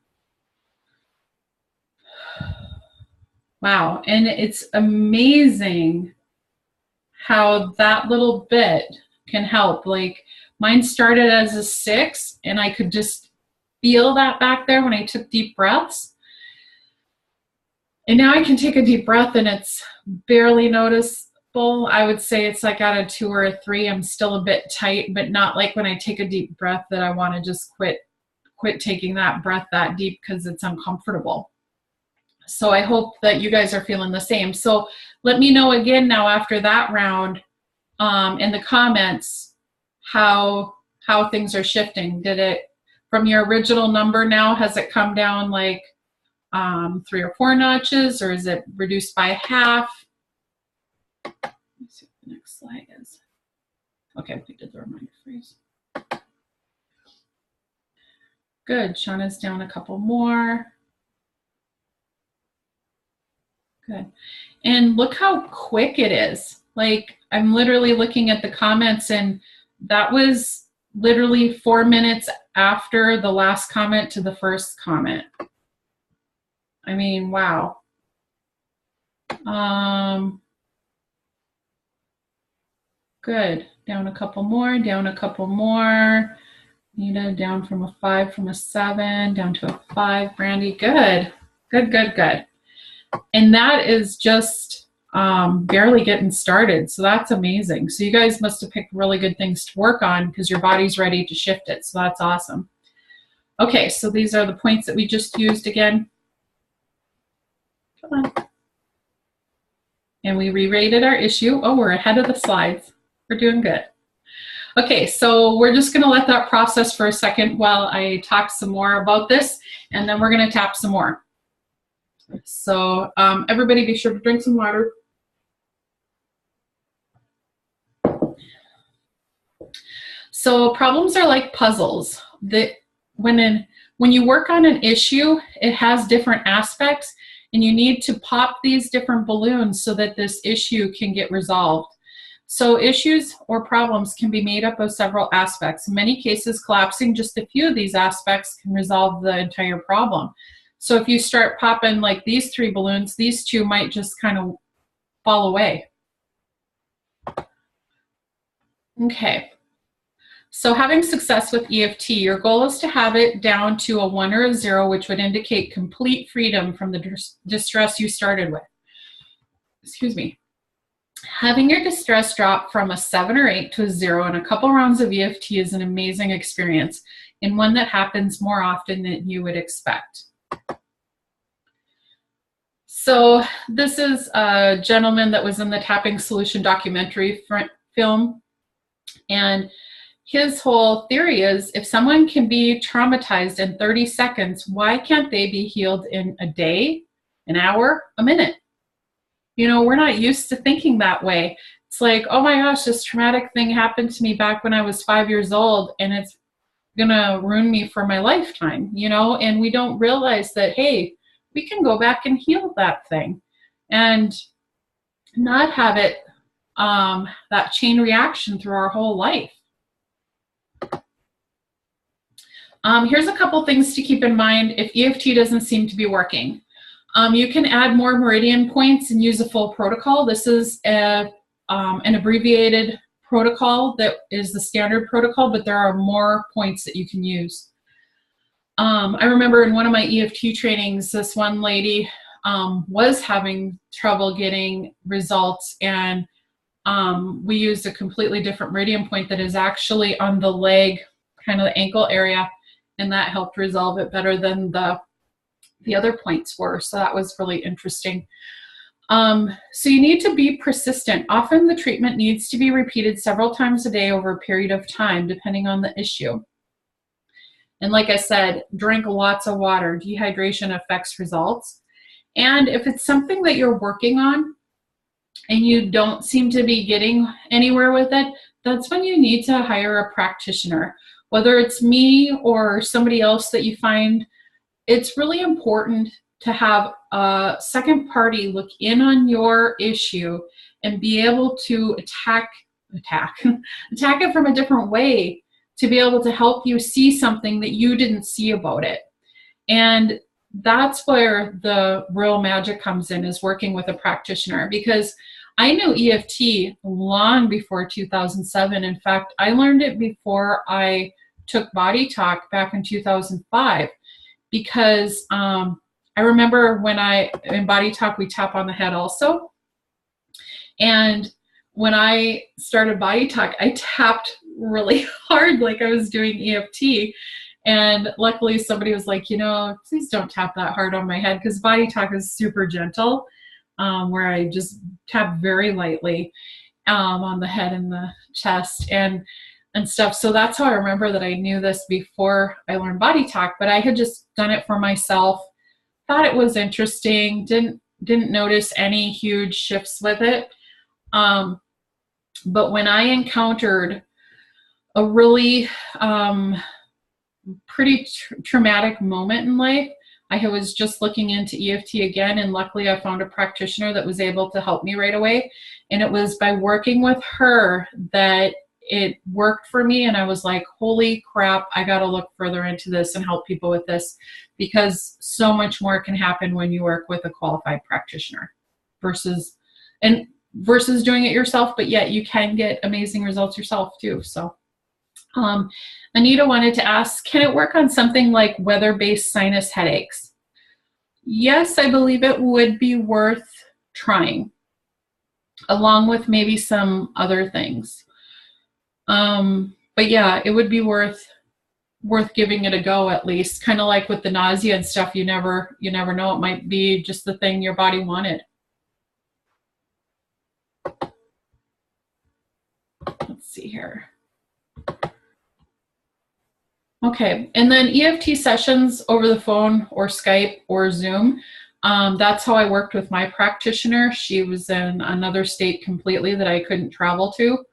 Wow, and it's amazing how that little bit can help. Like mine started as a 6 and I could just feel that back there when I took deep breaths. And now I can take a deep breath and it's barely noticeable. I would say it's like at a 2 or a 3. I'm still a bit tight, but not like when I take a deep breath that I want to just quit taking that breath that deep because it's uncomfortable. So I hope that you guys are feeling the same. So let me know again now after that round in the comments how things are shifting. Did it, from your original number now, has it come down like 3 or 4 notches, or is it reduced by half? Let's see what the next slide is. Okay, we did the reminder phrase. Good, Shauna's down a couple more. Good. And look how quick it is. Like I'm literally looking at the comments and that was literally 4 minutes after the last comment to the first comment. I mean, wow. Good. Down a couple more, down a couple more. Nita down from a 5, from a 7, down to a 5. Brandy, good. Good, good, good. And that is just barely getting started. So that's amazing. So you guys must have picked really good things to work on because your body's ready to shift it. So that's awesome. Okay, so these are the points that we just used again. Come on. And we re-rated our issue. Oh, we're ahead of the slides. We're doing good. Okay, so we're just going to let that process for a second while I talk some more about this, and then we're going to tap some more. So everybody be sure to drink some water. So problems are like puzzles. When you work on an issue, it has different aspects, and you need to pop these different balloons so that this issue can get resolved. So issues or problems can be made up of several aspects. In many cases, collapsing just a few of these aspects can resolve the entire problem. So if you start popping like these 3 balloons, these 2 might just kind of fall away. Okay. So having success with EFT, your goal is to have it down to a 1 or a 0, which would indicate complete freedom from the distress you started with. Excuse me. Having your distress drop from a 7 or 8 to a 0 in a couple rounds of EFT is an amazing experience, and one that happens more often than you would expect. So this is a gentleman that was in the Tapping Solution documentary film, and his whole theory is, if someone can be traumatized in 30 seconds, why can't they be healed in a day, an hour, a minute? You know, we're not used to thinking that way. It's like, oh my gosh, this traumatic thing happened to me back when I was 5 years old, and it's gonna ruin me for my lifetime, you know? And we don't realize that, hey, we can go back and heal that thing and not have it, that chain reaction through our whole life. Here's a couple things to keep in mind if EFT doesn't seem to be working. You can add more meridian points and use a full protocol. This is an abbreviated protocol that is the standard protocol, but there are more points that you can use. I remember in one of my EFT trainings, this one lady was having trouble getting results, and we used a completely different meridian point that is actually on the leg, kind of the ankle area, and that helped resolve it better than the other points were. So that was really interesting. So you need to be persistent. Often the treatment needs to be repeated several times a day over a period of time, depending on the issue. And like I said, drink lots of water. Dehydration affects results. And if it's something that you're working on and you don't seem to be getting anywhere with it, that's when you need to hire a practitioner. Whether it's me or somebody else that you find, it's really important to have a second party look in on your issue and be able to attack it from a different way, to be able to help you see something that you didn't see about it. And that's where the real magic comes in, is working with a practitioner, because I knew EFT long before 2007. In fact, I learned it before I took Body Talk back in 2005, because I remember when in Body Talk, we tap on the head also. And when I started Body Talk, I tapped really hard like I was doing EFT. And luckily somebody was like, you know, please don't tap that hard on my head, because Body Talk is super gentle, where I just tap very lightly on the head and the chest and stuff. So that's how I remember that I knew this before I learned Body Talk, but I had just done it for myself, thought it was interesting, didn't notice any huge shifts with it. But when I encountered a really pretty traumatic moment in life, I was just looking into EFT again, and luckily I found a practitioner that was able to help me right away. And it was by working with her that it worked for me, and I was like, holy crap, I got to look further into this and help people with this, because so much more can happen when you work with a qualified practitioner versus doing it yourself, but yet you can get amazing results yourself too. So Anita wanted to ask, can it work on something like weather-based sinus headaches? Yes, I believe it would be worth trying, along with maybe some other things. But yeah, it would be worth giving it a go, at least. Kind of like with the nausea and stuff, you never know, it might be just the thing your body wanted. Let's see here. Okay, and then EFT sessions over the phone or Skype or Zoom. That's how I worked with my practitioner. She was in another state completely that I couldn't travel to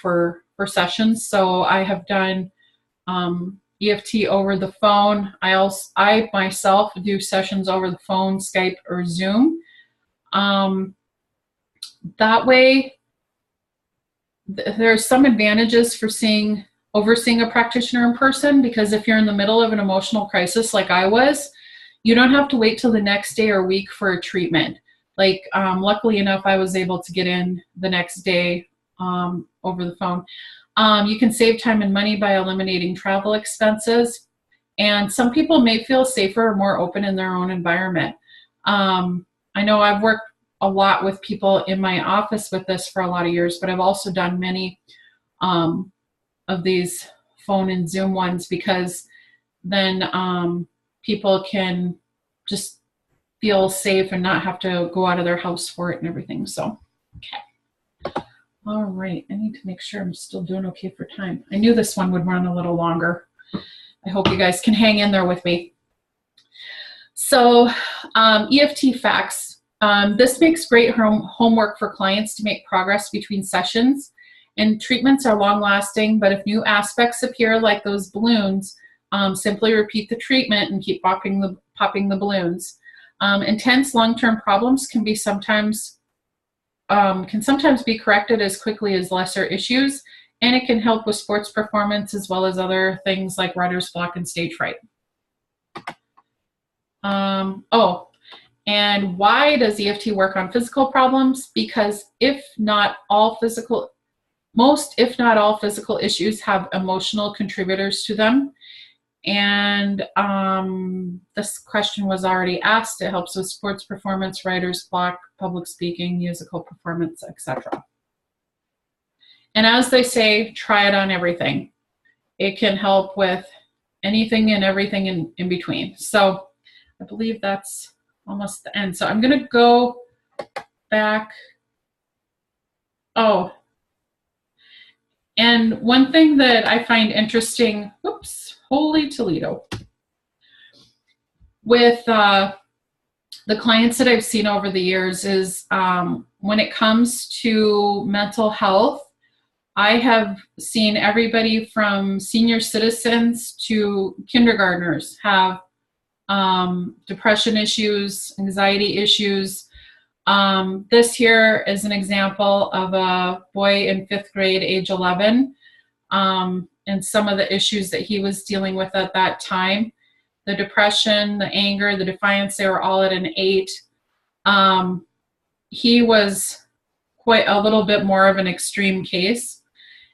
for sessions. So I have done EFT over the phone. I myself do sessions over the phone, Skype, or Zoom. That way, there's some advantages for overseeing a practitioner in person, because if you're in the middle of an emotional crisis like I was, You don't have to wait till the next day or week for a treatment. Like, luckily enough, I was able to get in the next day over the phone. You can save time and money by eliminating travel expenses. And some people may feel safer or more open in their own environment. I know I've worked a lot with people in my office with this for a lot of years, but I've also done many of these phone and Zoom ones, because then people can just feel safe and not have to go out of their house for it and everything. So, okay. All right. I need to make sure I'm still doing okay for time. I knew this one would run a little longer. I hope you guys can hang in there with me. So, EFT facts. This makes great homework for clients to make progress between sessions. And treatments are long-lasting, but if new aspects appear, like those balloons, simply repeat the treatment and keep popping the balloons. Intense long-term problems can sometimes be corrected as quickly as lesser issues, and it can help with sports performance as well as other things like writer's block and stage fright. And why does EFT work on physical problems? Because most, if not all, physical issues have emotional contributors to them. And this question was already asked. It helps with sports performance, writer's block, public speaking, musical performance, etc. And as they say, try it on everything. It can help with anything and everything in between. So I believe that's almost the end. So I'm going to go back. Oh, and one thing that I find interesting, whoops, holy Toledo, with the clients that I've seen over the years is when it comes to mental health, I have seen everybody from senior citizens to kindergartners have depression issues, anxiety issues. This here is an example of a boy in 5th grade, age 11, and some of the issues that he was dealing with at that time. The depression, the anger, the defiance, they were all at an 8. He was quite a little bit more of an extreme case.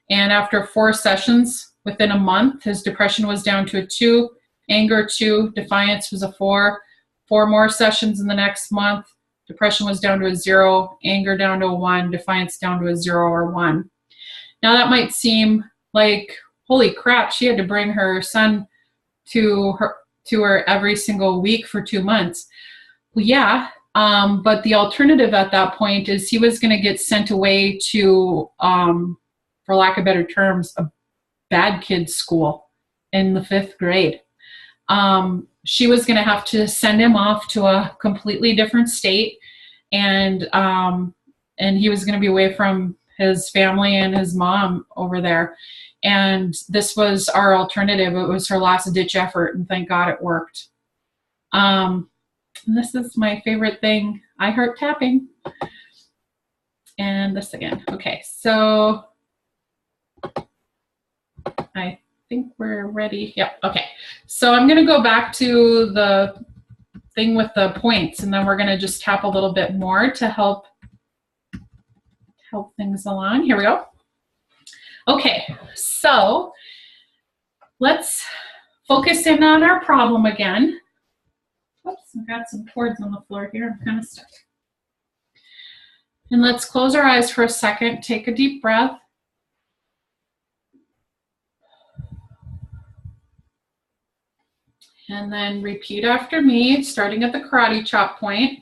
And after 4 sessions, within a month, his depression was down to a 2, anger 2, defiance was a 4. 4 more sessions in the next month, depression was down to a 0, anger down to a 1, defiance down to a 0 or 1. Now that might seem like, holy crap, she had to bring her son to her every single week for 2 months. Well, yeah, but the alternative at that point is he was going to get sent away to, for lack of better terms, a bad kid's school in the 5th grade. She was going to have to send him off to a completely different state, and he was going to be away from his family and his mom over there. And this was our alternative. It was her last ditch effort, and thank God it worked. And this is my favorite thing. I heart tapping. And this again. Okay, so I think we're ready. Yep, okay. So I'm going to go back to the thing with the points, and then we're going to just tap a little bit more to help things along. Here we go. Okay, so let's focus in on our problem again. Oops, I've got some cords on the floor here. I'm kind of stuck. And let's close our eyes for a second. Take a deep breath. And then repeat after me, starting at the karate chop point.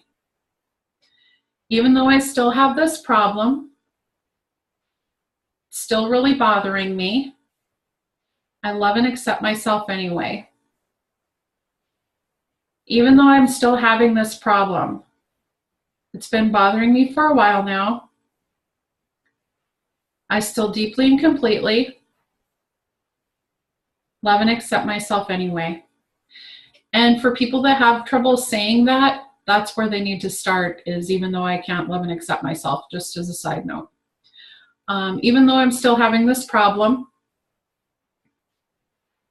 Even though I still have this problem, it's still really bothering me, I love and accept myself anyway. Even though I'm still having this problem, it's been bothering me for a while now, I still deeply and completely love and accept myself anyway. And for people that have trouble saying that, that's where they need to start, is even though I can't love and accept myself, just as a side note. Even though I'm still having this problem,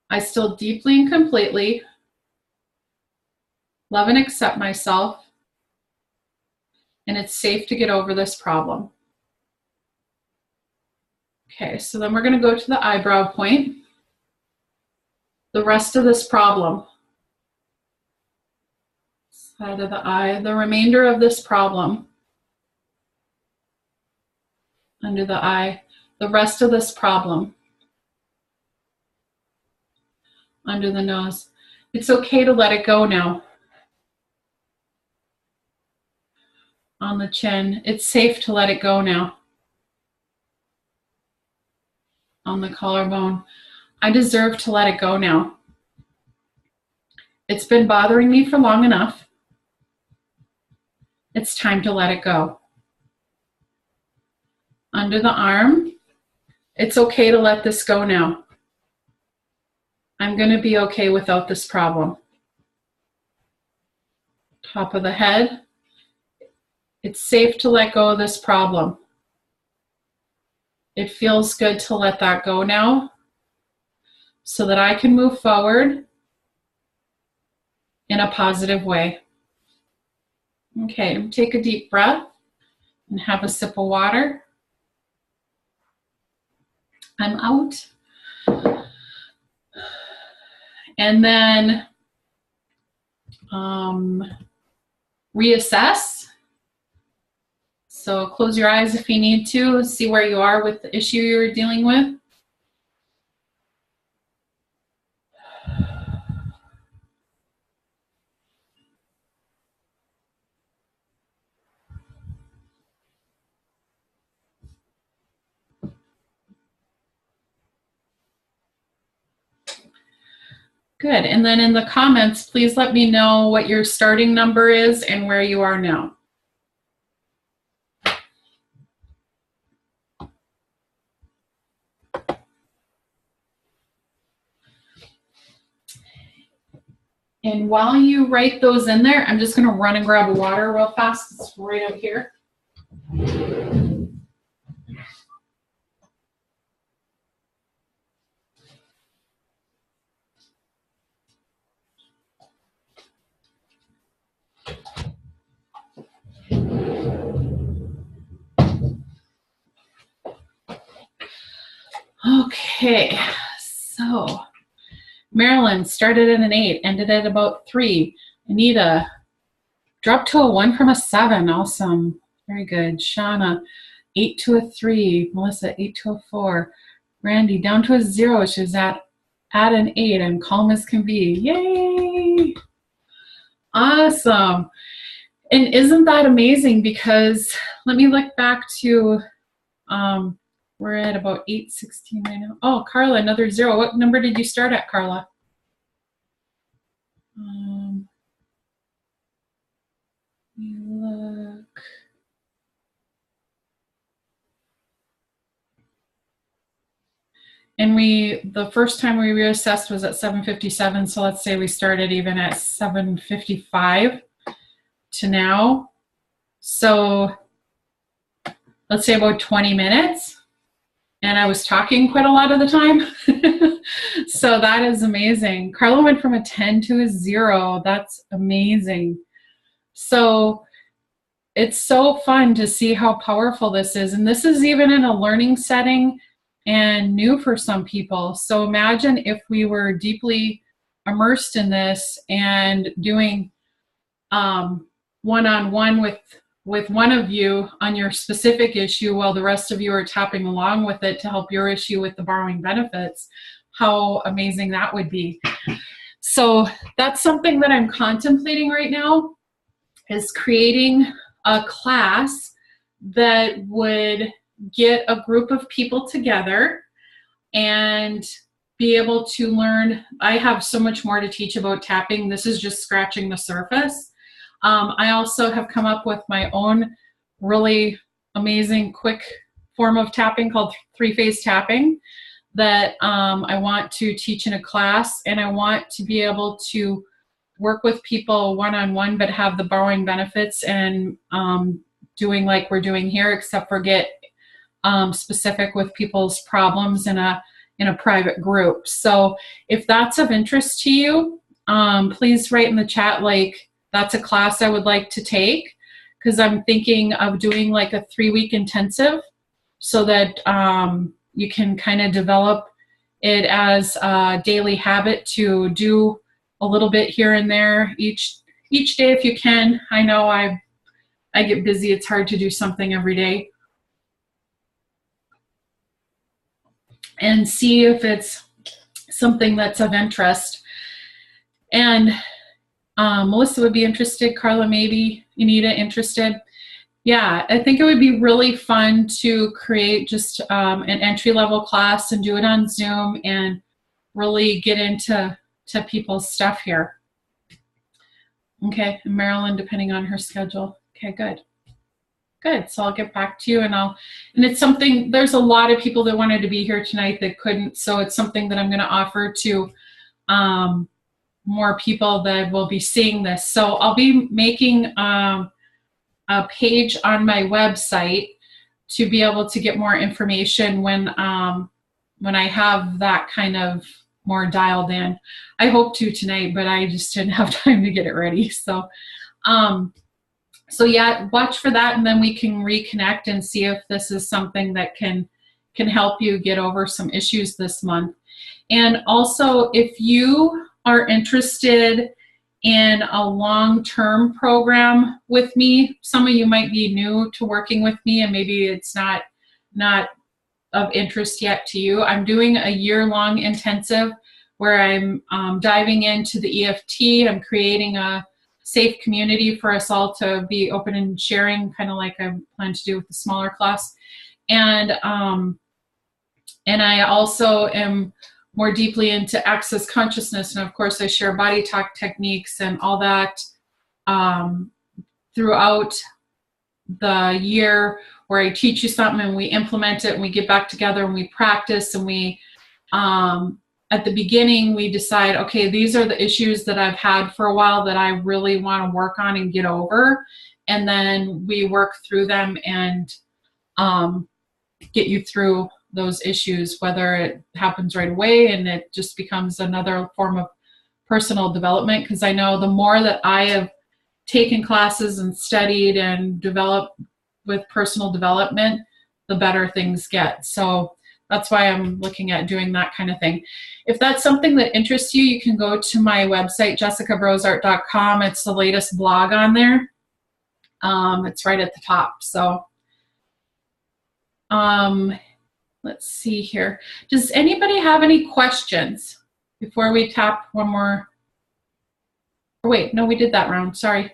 I still deeply and completely love and accept myself, and it's safe to get over this problem. Okay, so then we're going to go to the eyebrow point. The rest of this problem. Side of the eye, the remainder of this problem. Under the eye, the rest of this problem. Under the nose. It's okay to let it go now. On the chin, it's safe to let it go now. On the collarbone, I deserve to let it go now. It's been bothering me for long enough. It's time to let it go. Under the arm, it's okay to let this go now. I'm going to be okay without this problem. Top of the head, it's safe to let go of this problem. It feels good to let that go now so that I can move forward in a positive way. Okay, take a deep breath and have a sip of water. I'm out. And then reassess. So close your eyes if you need to. See where you are with the issue you're dealing with. Good. And then in the comments, please let me know what your starting number is and where you are now. And while you write those in there, I'm just going to run and grab a water real fast. It's right out here. Okay, so Marilyn started at an 8, ended at about 3. Anita dropped to a 1 from a 7. Awesome. Very good. Shauna, 8 to a 3. Melissa, 8 to a 4. Randy, down to a 0. She was at an 8 and calm as can be. Yay! Awesome. And isn't that amazing? Because let me look back to, we're at about 8:16 right now. Oh, Carla, another 0. What number did you start at, Carla? Look. And the first time we reassessed was at 7:57, so let's say we started even at 7:55 to now. So let's say about 20 minutes. And I was talking quite a lot of the time. So that is amazing. Carla went from a 10 to a 0. That's amazing. So it's so fun to see how powerful this is. And this is even in a learning setting and new for some people. So imagine if we were deeply immersed in this and doing one-on-one with one of you on your specific issue while the rest of you are tapping along with it to help your issue with the borrowing benefits. How amazing that would be. So that's something that I'm contemplating right now, is creating a class that would get a group of people together and be able to learn. I have so much more to teach about tapping. This is just scratching the surface. I also have come up with my own really amazing quick form of tapping called 3-phase tapping that I want to teach in a class, and I want to be able to work with people one-on-one but have the borrowing benefits and doing like we're doing here, except for get specific with people's problems in a private group. So if that's of interest to you, please write in the chat like that's a class I would like to take, because I'm thinking of doing like a 3-week intensive so that you can kind of develop it as a daily habit to do a little bit here and there each day if you can. I know I get busy. It's hard to do something every day. And see if it's something that's of interest. And Melissa would be interested, Carla maybe, Anita interested. Yeah, I think it would be really fun to create just an entry-level class and do it on Zoom and really get into people's stuff here. Okay, and Marilyn, depending on her schedule. Okay, good. Good, so I'll get back to you, and it's something, there's a lot of people that wanted to be here tonight that couldn't, so it's something that I'm going to offer to more people that will be seeing this. So I'll be making a page on my website to be able to get more information when I have that kind of more dialed in. I hope to tonight, but I just didn't have time to get it ready. So yeah, watch for that, and then we can reconnect and see if this is something that can help you get over some issues this month. And also, if you are interested in a long-term program with me, some of you might be new to working with me and maybe it's not of interest yet to you. I'm doing a year-long intensive where I'm diving into the EFT. I'm creating a safe community for us all to be open and sharing, kind of like I plan to do with the smaller class. And I also am more deeply into access consciousness, and of course I share body talk techniques and all that throughout the year, where I teach you something and we implement it and we get back together and we practice, and we at the beginning we decide, okay, these are the issues that I've had for a while that I really want to work on and get over, and then we work through them and get you through those issues, whether it happens right away and it just becomes another form of personal development. Because I know the more that I have taken classes and studied and developed with personal development, the better things get. So that's why I'm looking at doing that kind of thing. If that's something that interests you, you can go to my website, jessicabrossart.com. It's the latest blog on there. It's right at the top. So let's see here. Does anybody have any questions before we tap one more? Oh, wait, no, we did that round. Sorry.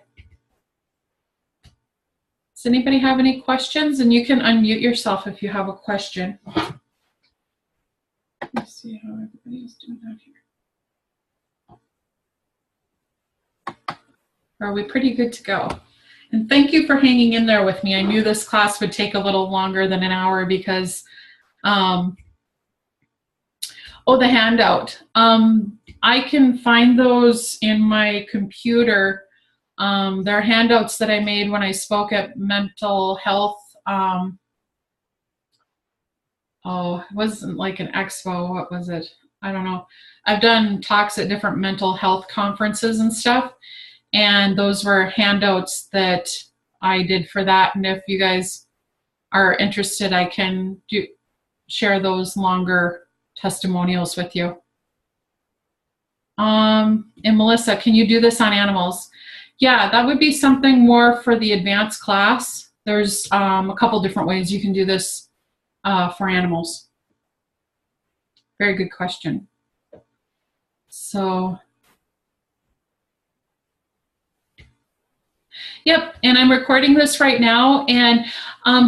Does anybody have any questions? And you can unmute yourself if you have a question. Let's see how everybody is doing out here. Are we pretty good to go? And thank you for hanging in there with me. I knew this class would take a little longer than an hour because oh, the handout. I can find those in my computer. There are handouts that I made when I spoke at mental health. Oh, it wasn't like an expo. What was it? I don't know. I've done talks at different mental health conferences and stuff, and those were handouts that I did for that. And if you guys are interested, I can share those longer testimonials with you. And Melissa, can you do this on animals? Yeah, that would be something more for the advanced class. There's a couple different ways you can do this for animals. Very good question. So, yep, and I'm recording this right now, and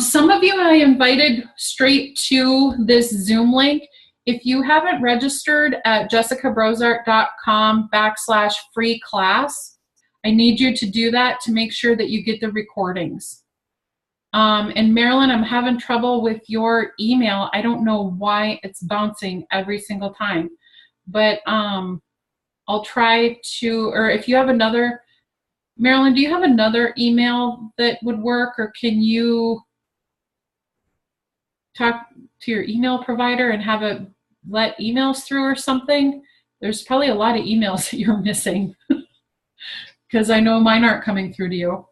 some of you I invited straight to this Zoom link. If you haven't registered at jessicabrossart.com/free class, I need you to do that to make sure that you get the recordings. And Marilyn, I'm having trouble with your email. I don't know why it's bouncing every single time, but I'll try to, or if you have another, Marilyn, do you have another email that would work, or can you talk to your email provider and have it let emails through or something? There's probably a lot of emails that you're missing. because I know mine aren't coming through to you.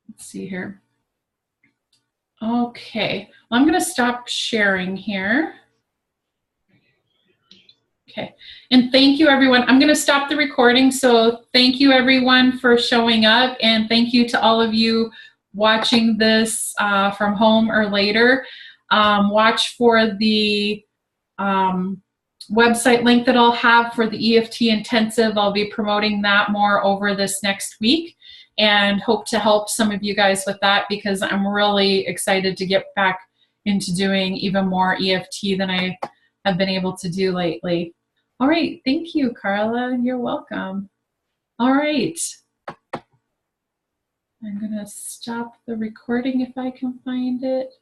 Let's see here. Okay, well, I'm going to stop sharing here. Okay, and thank you everyone. I'm going to stop the recording. So thank you everyone for showing up, and thank you to all of you watching this from home or later. Watch for the website link that I'll have for the EFT intensive. I'll be promoting that more over this next week, and hope to help some of you guys with that, because I'm really excited to get back into doing even more EFT than I have been able to do lately. All right, thank you, Carla. You're welcome. All right. I'm gonna stop the recording if I can find it.